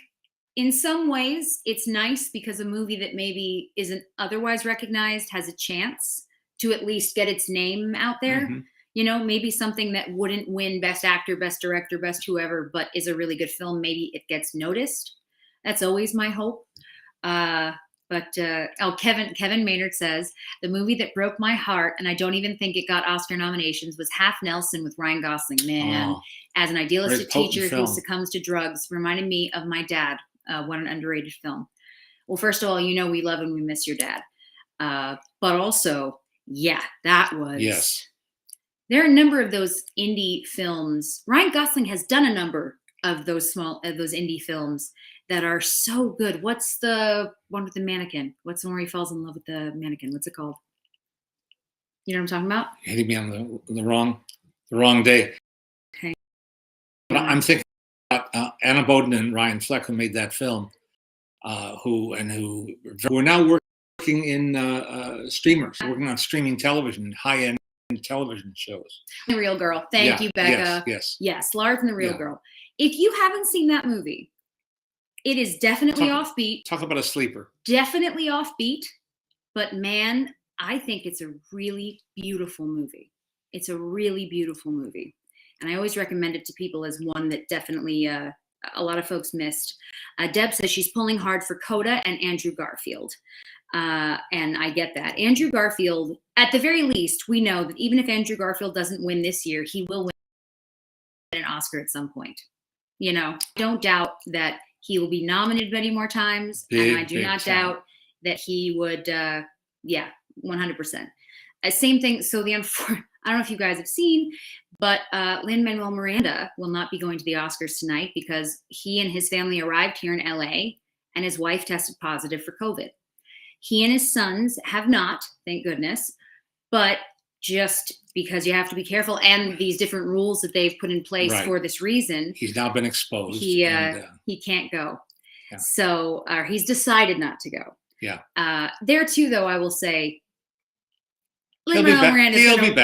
in some ways it's nice because a movie that maybe isn't otherwise recognized has a chance to at least get its name out there. Mm-hmm. You know, maybe something that wouldn't win Best Actor, Best Director, Best whoever, but is a really good film. Maybe it gets noticed. That's always my hope. Kevin Maynard says, "The movie that broke my heart, and I don't even think it got Oscar nominations, was Half Nelson with Ryan Gosling. Man, as an idealistic teacher who succumbs to drugs, reminded me of my dad. What an underrated film." Well, first of all, you know we love and we miss your dad. But also, yeah, that was... Yes. There are a number of those indie films. Ryan Gosling has done a number of those those indie films that are so good. What's the one with the mannequin? What's the one where he falls in love with the mannequin? What's it called? You know what I'm talking about? Hitting me on the wrong day. Okay. But I'm thinking about Anna Boden and Ryan Fleck, who made that film, who are now working in streamers, working on streaming television, high-end television shows. The Real Girl. Thank you, Becca. Yes, Lars and the Real Girl. If you haven't seen that movie, it is definitely offbeat. Talk about a sleeper. Definitely offbeat, but man, I think it's a really beautiful movie. It's a really beautiful movie, and I always recommend it to people as one that definitely a lot of folks missed. Deb says she's pulling hard for Coda and Andrew Garfield. And I get that. Andrew Garfield, at the very least, we know that even if Andrew Garfield doesn't win this year, he will win an Oscar at some point. You know, don't doubt that he will be nominated many more times. And I do not doubt that he would, 100%. Same thing. So I don't know if you guys have seen, but Lin-Manuel Miranda will not be going to the Oscars tonight because he and his family arrived here in LA and his wife tested positive for COVID. He and his sons have not, thank goodness, but just because you have to be careful and these different rules that they've put in place for this reason. He's now been exposed. He can't go. Yeah. So he's decided not to go. Yeah. There too, though, I will say, Lin-Manuel Miranda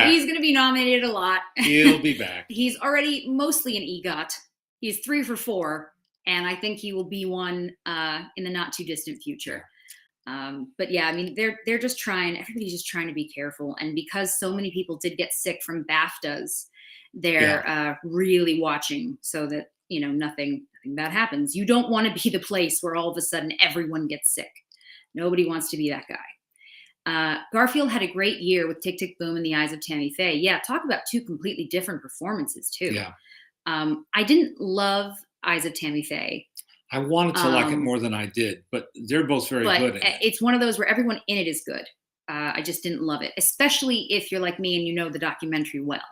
he's going to be nominated a lot. He'll be back. He's already mostly an EGOT. He's 3 for 4, and I think he will be one in the not too distant future. But yeah, I mean, they're just trying, everybody's just trying to be careful. And because so many people did get sick from BAFTAs, they're really watching so that, you know, nothing bad happens. You don't want to be the place where all of a sudden everyone gets sick. Nobody wants to be that guy. Garfield had a great year with Tick, Tick, Boom and The Eyes of Tammy Faye. Yeah, talk about two completely different performances too. Yeah. I didn't love Eyes of Tammy Faye. I wanted to like it more than I did, but they're both very good in it. It's one of those where everyone in it is good. I just didn't love it, especially if you're like me and you know the documentary well.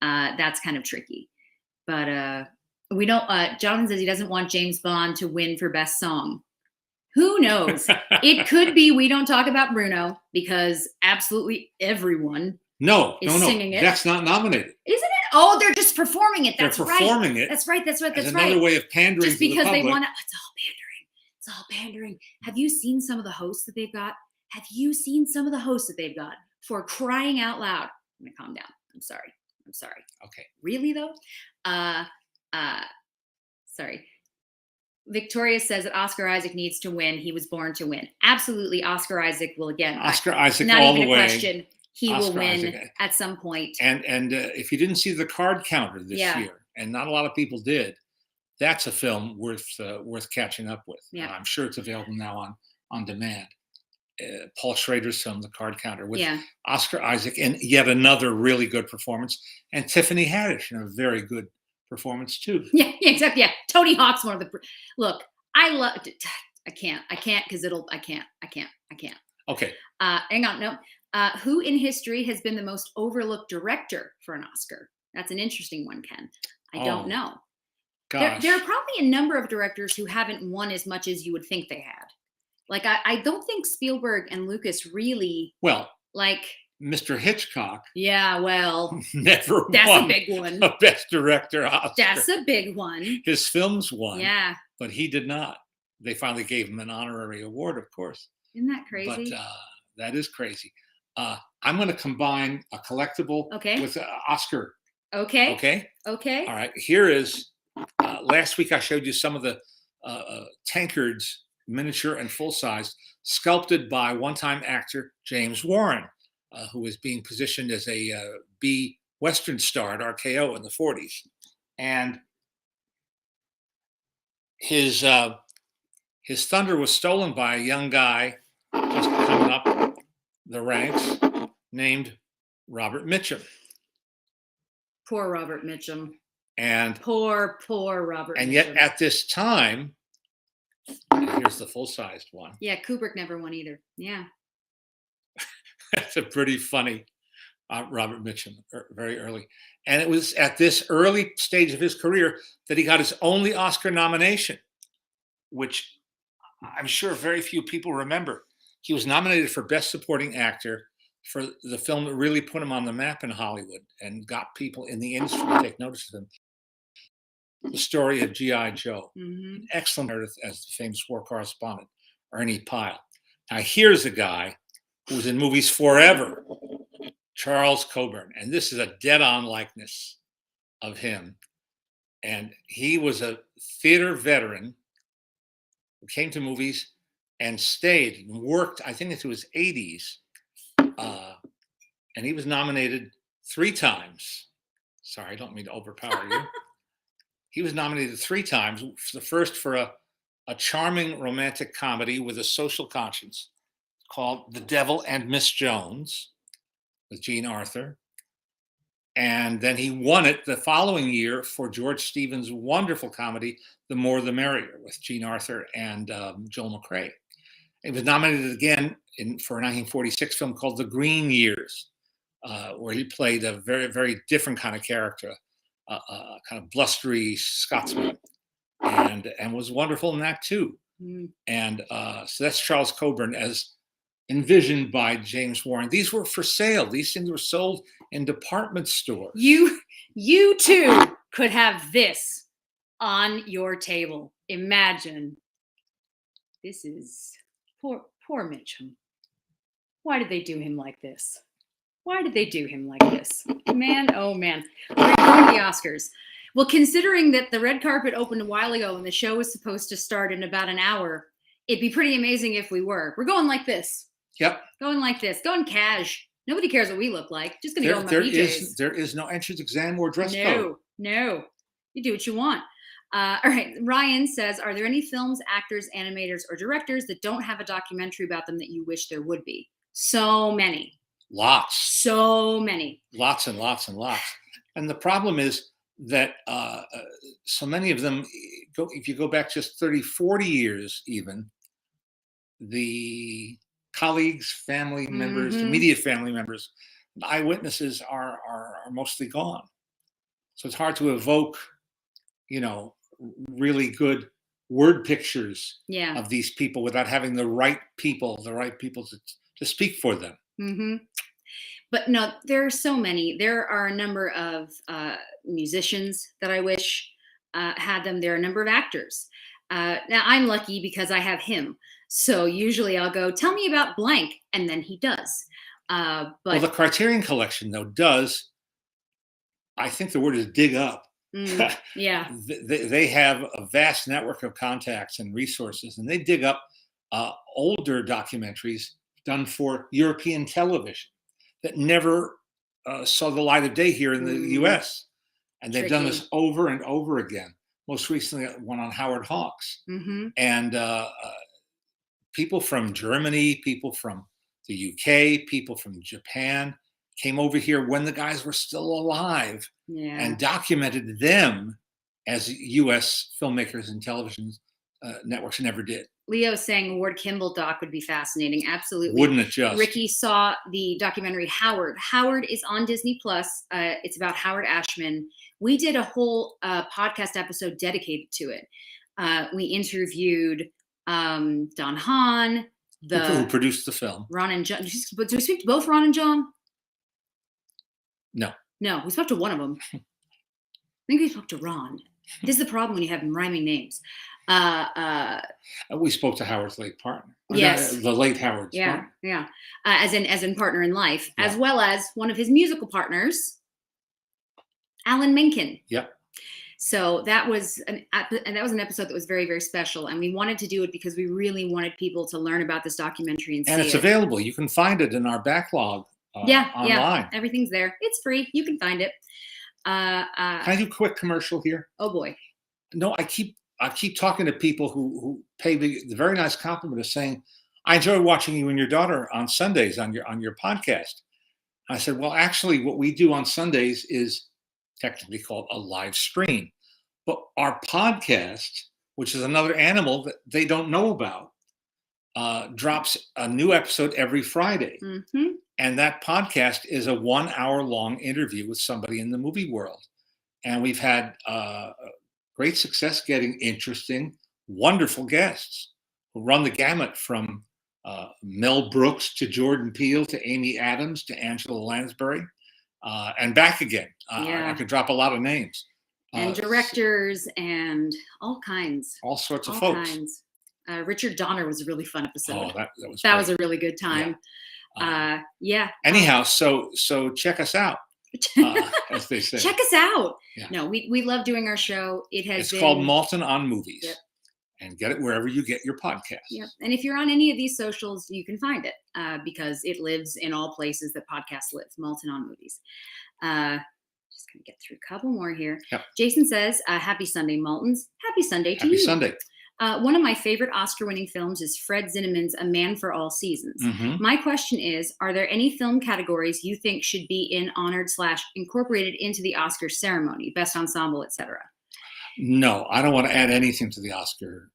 That's kind of tricky. But we don't. Jonathan says he doesn't want James Bond to win for Best Song. Who knows? It could be We Don't Talk About Bruno because absolutely everyone is singing it. That's not nominated. Isn't it? Oh, they're just performing it. That's they're performing right. it. That's right. That's another way of pandering just because to the public. They want to. It's all pandering. Have you seen some of the hosts that they've got? For crying out loud. I'm gonna calm down. I'm sorry. Okay. Really though? Sorry. Victoria says that Oscar Isaac needs to win. He was born to win. Absolutely, Oscar Isaac will again. Oscar Isaac not all even the way. Question. He will win at some point. And if you didn't see the card counter this year, and not a lot of people did. That's a film worth catching up with. Yeah. I'm sure it's available now on demand. Paul Schrader's film, The Card Counter, with Oscar Isaac, and yet another really good performance, and Tiffany Haddish in a very good performance too. Yeah, exactly. Yeah, Tony Hawk's one of the. Look, I love. I can't because I can't. Okay. Hang on. No. Who in history has been the most overlooked director for an Oscar? That's an interesting one, Ken. I don't know. Gosh. There are probably a number of directors who haven't won as much as you would think they had. Like, I don't think Spielberg and Lucas really. Well, like Mr. Hitchcock. Yeah, well, never that's won a big one. a Best Director Oscar. That's a big one. His films won. Yeah. But he did not. They finally gave him an honorary award, of course. Isn't that crazy? But that is crazy. I'm going to combine a collectible with Oscar. Okay. Okay? Okay. All right. Here is, last week I showed you some of the tankards, miniature and full-size, sculpted by one-time actor James Warren, who was being positioned as a B Western star at RKO in the 40s. And his thunder was stolen by a young guy just coming up the ranks named Robert Mitchum. Poor Robert Mitchum. And poor Robert and Mitchum. Yet at this time, here's the full-sized one. Yeah, Kubrick never won either. Yeah. That's a pretty funny Robert Mitchum, very early. And it was at this early stage of his career that he got his only Oscar nomination, which I'm sure very few people remember. He was nominated for Best Supporting Actor for the film that really put him on the map in Hollywood and got people in the industry to take notice of him. The Story of G.I. Joe. Mm-hmm. Excellent as the famous war correspondent, Ernie Pyle. Now, here's a guy who was in movies forever, Charles Coburn. And this is a dead-on likeness of him. And he was a theater veteran who came to movies and stayed and worked, I think, into his 80s. And he was nominated 3 times. Sorry, I don't mean to overpower you. He was nominated 3 times. The first for a charming romantic comedy with a social conscience called The Devil and Miss Jones with Jean Arthur. And then he won it the following year for George Stevens' wonderful comedy, The More the Merrier, with Jean Arthur and Joel McCrea. He was nominated again for a 1946 film called The Green Years, where he played a very, very different kind of character, kind of blustery Scotsman, and was wonderful in that too. Mm. And so that's Charles Coburn as envisioned by James Warren. These were for sale. These things were sold in department stores. You too could have this on your table. Imagine. This is poor Mitchum. Why did they do him like this? Why did they do him like this? Man, oh man. We're going to the Oscars. Well, considering that the red carpet opened a while ago and the show was supposed to start in about an hour, it'd be pretty amazing if we were. We're going like this. Yep. Going like this. Going cash. Nobody cares what we look like. Just going to go in my PJs. There is no entrance exam or dress code. No. You do what you want. All right. Ryan says, are there any films, actors, animators, or directors that don't have a documentary about them that you wish there would be? So many. Lots. So many. Lots and lots and lots. And the problem is that so many of them, if you go back just 30, 40 years even, the colleagues, family members, immediate family members, eyewitnesses are mostly gone. So it's hard to evoke, really good word pictures of these people without having the right people to speak for them. Mm-hmm. But no, there are so many. There are a number of musicians that I wish had them. There are a number of actors. Now, I'm lucky because I have him. So usually I'll go, tell me about blank, and then he does. But well, the Criterion Collection, though, does, I think the word is dig up. Yeah. They have a vast network of contacts and resources, and they dig up older documentaries done for European television that never saw the light of day here in the U.S. And they've done this over and over again. Most recently, one on Howard Hawks. And people from Germany, people from the UK, people from Japan came over here when the guys were still alive and documented them as U.S. filmmakers and television networks never did. Leo's saying Ward Kimball doc would be fascinating. Absolutely. Wouldn't it just? Ricky saw the documentary Howard. Howard is on Disney Plus. It's about Howard Ashman. We did a whole podcast episode dedicated to it. We interviewed Don Hahn, who produced the film. Ron and John. Do we speak to both Ron and John? No. No, we spoke to one of them. I think we spoke to Ron. This is the problem when you have rhyming names. We spoke to Howard's late partner. Yes, the late Howard's partner. Yeah. As in partner in life, as well as one of his musical partners, Alan Menken. Yep. So that was an episode that was very, very special, and we wanted to do it because we really wanted people to learn about this documentary and it's available. You can find it in our backlog. Online. Yeah, everything's there. It's free. You can find it. Can I do a quick commercial here? Oh boy. No, I keep talking to people who pay the very nice compliment of saying, "I enjoy watching you and your daughter on Sundays on your podcast." I said, "Well, actually, what we do on Sundays is technically called a live stream, but our podcast, which is another animal that they don't know about, drops a new episode every Friday." And that podcast is a 1 hour long interview with somebody in the movie world. And we've had great success getting interesting, wonderful guests who run the gamut from Mel Brooks to Jordan Peele to Amy Adams to Angela Lansbury and back again. I could drop a lot of names. And directors and all kinds. All sorts of folks. Kinds. Richard Donner was a really fun episode. Oh, that was a really good time. Anyhow, so check us out, as they say. Check us out. Yeah. No, we love doing our show. It's called Maltin on Movies. Yep. And get it wherever you get your podcasts. Yep. And if you're on any of these socials, you can find it because it lives in all places that podcasts live. Maltin on Movies. Just gonna get through a couple more here. Yep. Jason says, "Happy Sunday, Maltins. Happy Sunday to you." Happy Sunday. One of my favorite Oscar-winning films is Fred Zinnemann's A Man for All Seasons. My question is, are there any film categories you think should be honored/incorporated into the Oscar ceremony, best ensemble, etc.? No, I don't want to add anything to the Oscar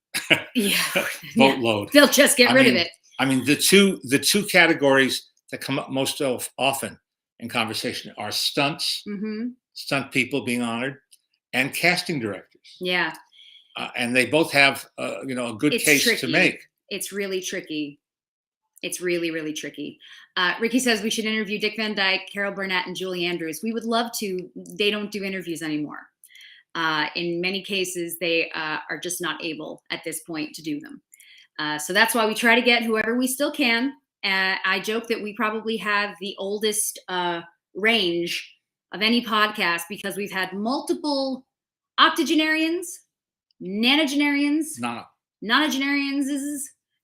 vote load. They'll just get rid of it. I mean, the two categories that come up most often in conversation are stunts, stunt people being honored, and casting directors. Yeah. And they both have, a good case to make. It's really tricky. It's really, really tricky. Ricky says we should interview Dick Van Dyke, Carol Burnett, and Julie Andrews. We would love to. They don't do interviews anymore. In many cases, they are just not able at this point to do them. So that's why we try to get whoever we still can. I joke that we probably have the oldest range of any podcast because we've had multiple octogenarians, nonagenarians, nonagenarians.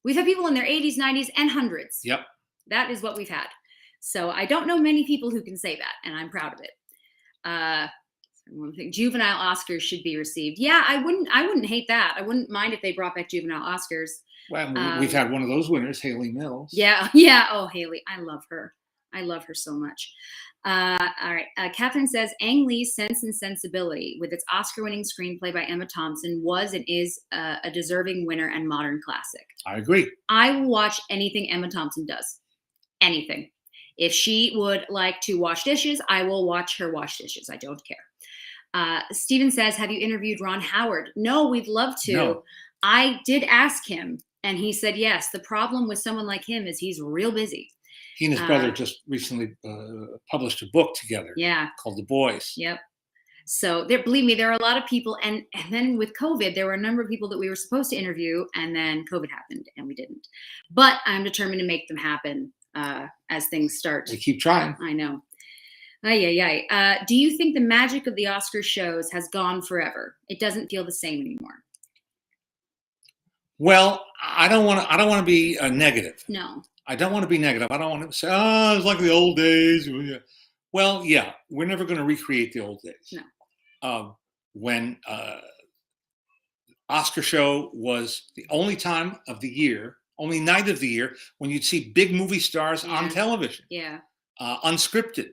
We've had people in their 80s, 90s, and hundreds. Yep. That is what we've had. So I don't know many people who can say that, and I'm proud of it. One thing, juvenile Oscars should be received. Yeah, I wouldn't hate that. I wouldn't mind if they brought back juvenile Oscars. Well, we've had one of those winners, Haley Mills. Yeah. Oh, Haley, I love her. I love her so much. All right. Catherine says Ang Lee's Sense and Sensibility, with its Oscar-winning screenplay by Emma Thompson, was and is a deserving winner and modern classic. I agree. I will watch anything Emma Thompson does. Anything. If she would like to wash dishes, I will watch her wash dishes. I don't care. Steven says, have you interviewed Ron Howard? No, we'd love to. No. I did ask him, and he said yes. The problem with someone like him is he's real busy. He and his brother just recently published a book together. Yeah. Called The Boys. Yep. So believe me, there are a lot of people. And then with COVID, there were a number of people that we were supposed to interview, and then COVID happened and we didn't. But I'm determined to make them happen as things start. We keep trying. I know. Do you think the magic of the Oscar shows has gone forever? It doesn't feel the same anymore. Well, I don't want to be negative. No. I don't want to be negative. I don't want to say, it's like the old days. Well, yeah, we're never going to recreate the old days. No. when Oscar show was the only time of the year, only night of the year when you'd see big movie stars on television. Yeah. Unscripted.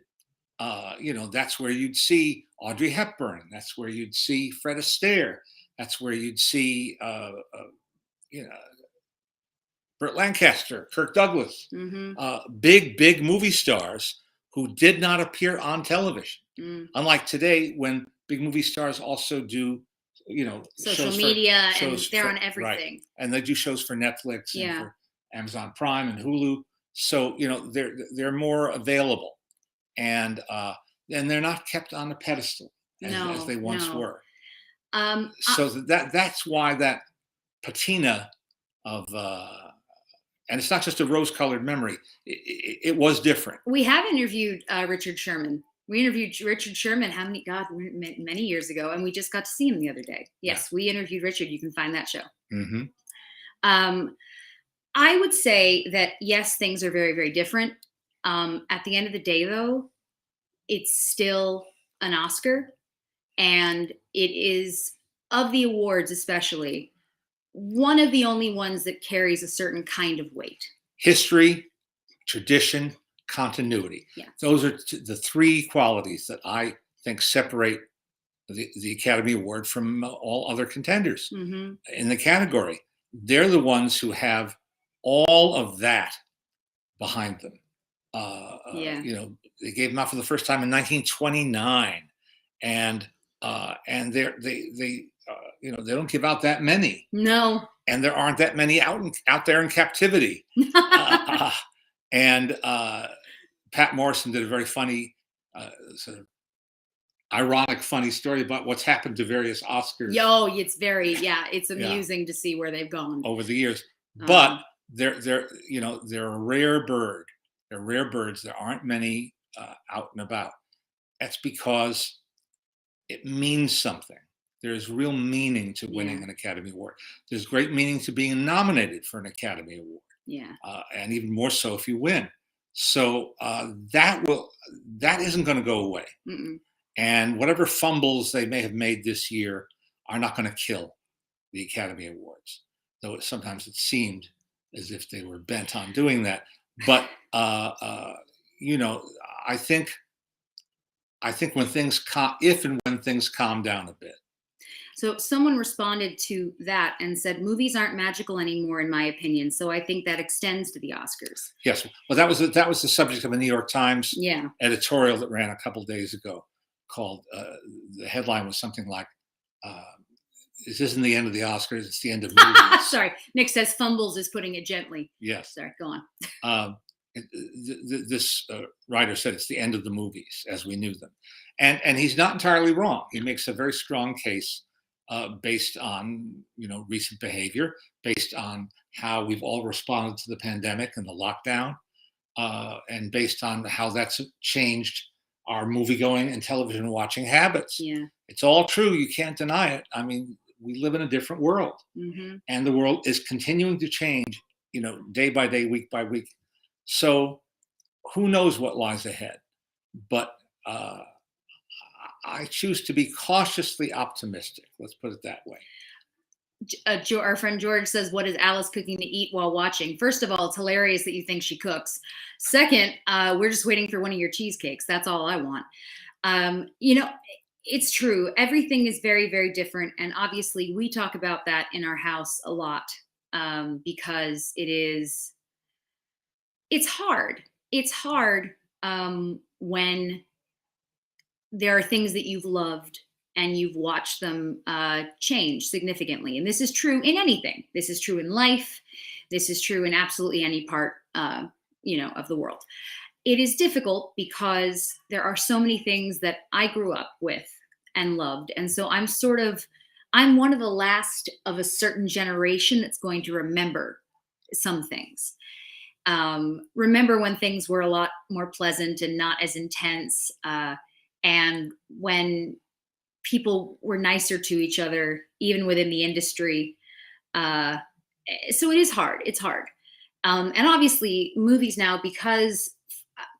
That's where you'd see Audrey Hepburn. That's where you'd see Fred Astaire. That's where you'd see, Burt Lancaster, Kirk Douglas, big movie stars who did not appear on television. Unlike today, when big movie stars also do, social media, and they're on everything. Right. And they do shows for Netflix and for Amazon Prime and Hulu. So they're more available, and they're not kept on a pedestal as they once were. So that's why that patina of and it's not just a rose-colored memory. It was different. We have interviewed Richard Sherman. We interviewed Richard Sherman many years ago, and we just got to see him the other day. Yes, we interviewed Richard. You can find that show. I would say that, yes, things are very, very different. At the end of the day, though, it's still an Oscar, and it is, of the awards especially, one of the only ones that carries a certain kind of weight. History, tradition, continuity. Yeah. Those are the three qualities that I think separate the Academy Award from all other contenders in the category. They're the ones who have all of that behind them. They gave them out for the first time in 1929, and they don't give out that many. No. And there aren't that many out there in captivity. And Pat Morrison did a very funny, sort of ironic, funny story about what's happened to various Oscars. It's amusing to see where they've gone over the years. But they're a rare bird. They're rare birds. There aren't many out and about. That's because it means something. There's real meaning to winning an Academy Award. There's great meaning to being nominated for an Academy Award. Yeah. And even more so if you win. So that isn't going to go away. And whatever fumbles they may have made this year are not going to kill the Academy Awards, though sometimes it seemed as if they were bent on doing that. But I think when things when things calm down a bit. So someone responded to that and said, movies aren't magical anymore, in my opinion. So I think that extends to the Oscars. Yes. Well, that was the subject of a New York Times editorial that ran a couple of days ago called, the headline was something like, this isn't the end of the Oscars, it's the end of movies. Sorry. Nick says fumbles is putting it gently. Yes. Sorry, go on. This writer said it's the end of the movies as we knew them. And he's not entirely wrong. He makes a very strong case based on recent behavior, based on how we've all responded to the pandemic and the lockdown, and based on how that's changed our movie going and television watching habits. Yeah, it's all true. You can't deny it. I mean, we live in a different world, and the world is continuing to change, day by day, week by week. So who knows what lies ahead? But I choose to be cautiously optimistic. Let's put it that way. Our friend George says, what is Alice cooking to eat while watching? First of all, it's hilarious that you think she cooks. Second, we're just waiting for one of your cheesecakes. That's all I want. It's true. Everything is very, very different. And obviously we talk about that in our house a lot because it's hard. It's hard when there are things that you've loved and you've watched them change significantly. And this is true in anything. This is true in life. This is true in absolutely any part, of the world. It is difficult because there are so many things that I grew up with and loved. And so I'm one of the last of a certain generation that's going to remember some things. Remember when things were a lot more pleasant and not as intense, and when people were nicer to each other, even within the industry. So it is hard. It's hard. And obviously movies now, because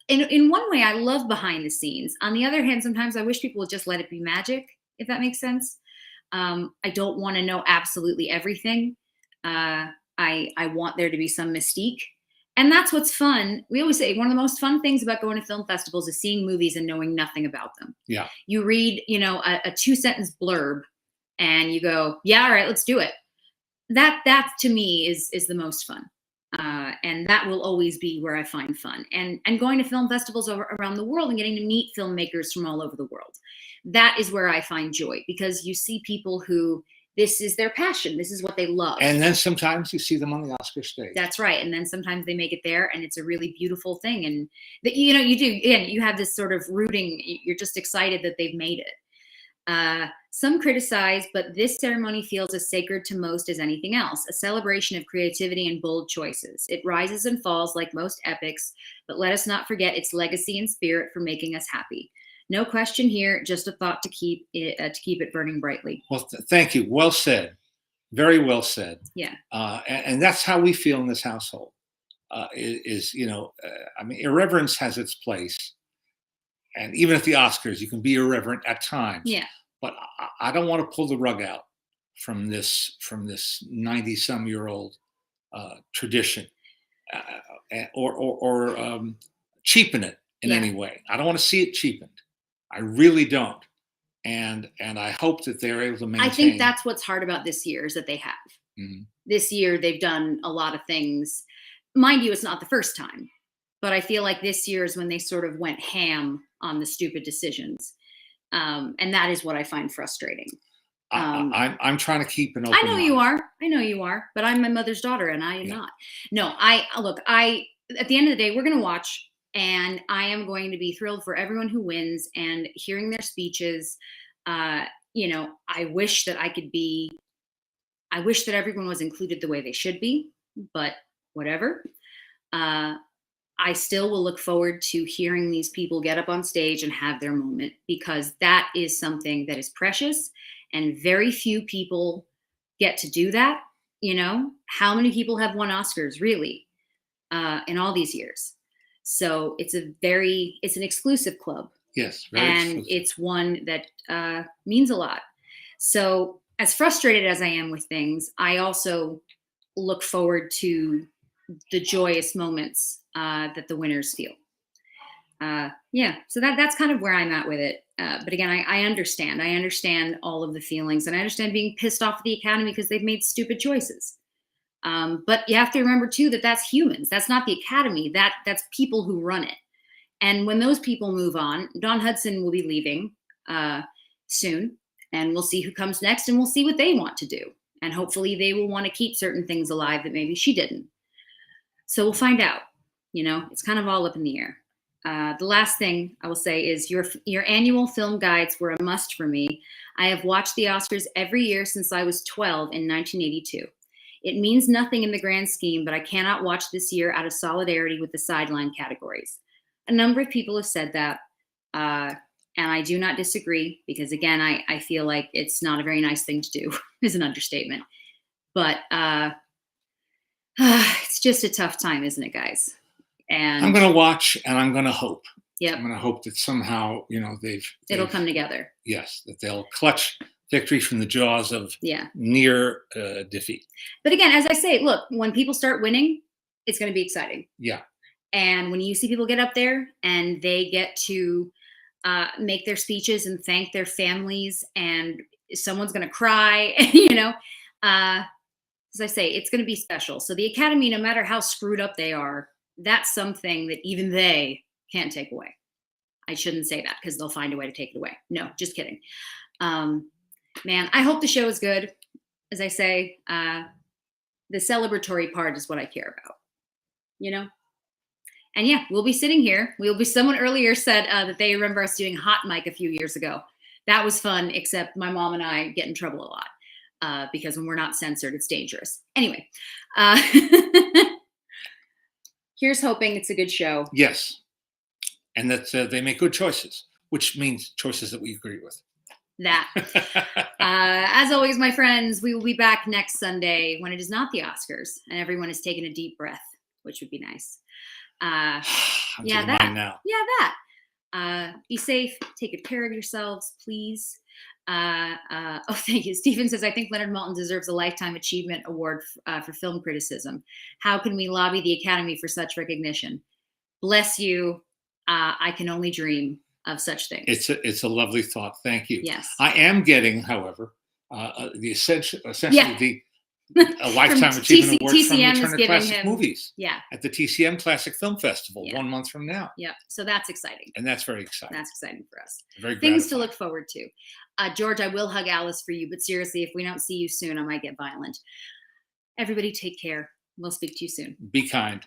in one way I love behind the scenes. On the other hand, sometimes I wish people would just let it be magic if that makes sense. I don't want to know absolutely everything. I want there to be some mystique. And that's what's fun. We always say one of the most fun things about going to film festivals is seeing movies and knowing nothing about them. Yeah. You read, a 2-sentence blurb and you go, yeah, all right, let's do it. That to me is the most fun. And that will always be where I find fun. And going to film festivals around the world and getting to meet filmmakers from all over the world. That is where I find joy, because you see people who this is their passion. This is what they love. And then sometimes you see them on the Oscar stage. That's right. And then sometimes they make it there, and it's a really beautiful thing. And that, you do, again, you have this sort of rooting, you're just excited that they've made it. Some criticize, but this ceremony feels as sacred to most as anything else, a celebration of creativity and bold choices. It rises and falls like most epics, but let us not forget its legacy and spirit for making us happy. No question here, just a thought to keep it burning brightly. Well, thank you. Well said. Very well said. Yeah. And that's how we feel in this household. Irreverence has its place. And even at the Oscars, you can be irreverent at times. Yeah. But I don't want to pull the rug out from this 90-some-year-old tradition, or cheapen it in any way. I don't want to see it cheapened. I really don't. And I hope that they're able to maintain. I think that's what's hard about this year, is that they have. Mm-hmm. This year, they've done a lot of things. Mind you, it's not the first time. But I feel like this year is when they sort of went ham on the stupid decisions. And that is what I find frustrating. I'm trying to keep an open mind. I know you are. But I'm my mother's daughter, and I am not. No, at the end of the day, we're going to watch. And I am going to be thrilled for everyone who wins and hearing their speeches. I wish that I wish that everyone was included the way they should be, but whatever. I still will look forward to hearing these people get up on stage and have their moment, because that is something that is precious, and very few people get to do that. How many people have won Oscars really in all these years? So it's an exclusive club. Yes. And exclusive. It's one that means a lot. So as frustrated as I am with things, I also look forward to the joyous moments that the winners feel. So that's kind of where I'm at with it. But again, I understand. I understand all of the feelings, and I understand being pissed off at the Academy because they've made stupid choices. But you have to remember too that that's humans. That's not the Academy. That's people who run it. And when those people move on, Dawn Hudson will be leaving soon, and we'll see who comes next, and we'll see what they want to do. And hopefully they will want to keep certain things alive that maybe she didn't. So we'll find out. It's kind of all up in the air. The last thing I will say is your annual film guides were a must for me. I have watched the Oscars every year since I was 12 in 1982. It means nothing in the grand scheme, but I cannot watch this year out of solidarity with the sideline categories. A number of people have said that, and I do not disagree, because again, I feel like it's not a very nice thing to do, is an understatement. But it's just a tough time, isn't it, guys? And I'm going to watch, and I'm going to hope. Yeah. I'm going to hope that somehow, it'll come together. Yes, that they'll clutch victory from the jaws of near defeat. But again, as I say, look, when people start winning, it's going to be exciting. Yeah. And when you see people get up there and they get to make their speeches and thank their families, and someone's going to cry, as I say, it's going to be special. So the Academy, no matter how screwed up they are, that's something that even they can't take away. I shouldn't say that, because they'll find a way to take it away. No, just kidding. Man, I hope the show is good. As I say, the celebratory part is what I care about, And yeah, we'll be sitting here. Someone earlier said that they remember us doing Hot Mic a few years ago. That was fun, except my mom and I get in trouble a lot because when we're not censored, it's dangerous. Anyway, here's hoping it's a good show. Yes. And that they make good choices, which means choices that we agree with. That. As always, my friends, we will be back next Sunday when it is not the Oscars and everyone has taken a deep breath, which would be nice. I'm that. Now. Yeah, that. Be safe. Take good care of yourselves, please. Thank you. Stephen says, I think Leonard Maltin deserves a Lifetime Achievement Award for film criticism. How can we lobby the Academy for such recognition? Bless you. I can only dream of such things. It's a lovely thought. Thank you. Yes. I am getting, however, the essentially a Lifetime Achievement Award TCM from Turner Classic Movies. Yeah. At the TCM Classic Film Festival 1 month from now. Yep. So that's exciting. And that's very exciting. That's exciting for us. Very Things to look forward to. George, I will hug Alice for you, but seriously, if we don't see you soon, I might get violent. Everybody take care. We'll speak to you soon. Be kind.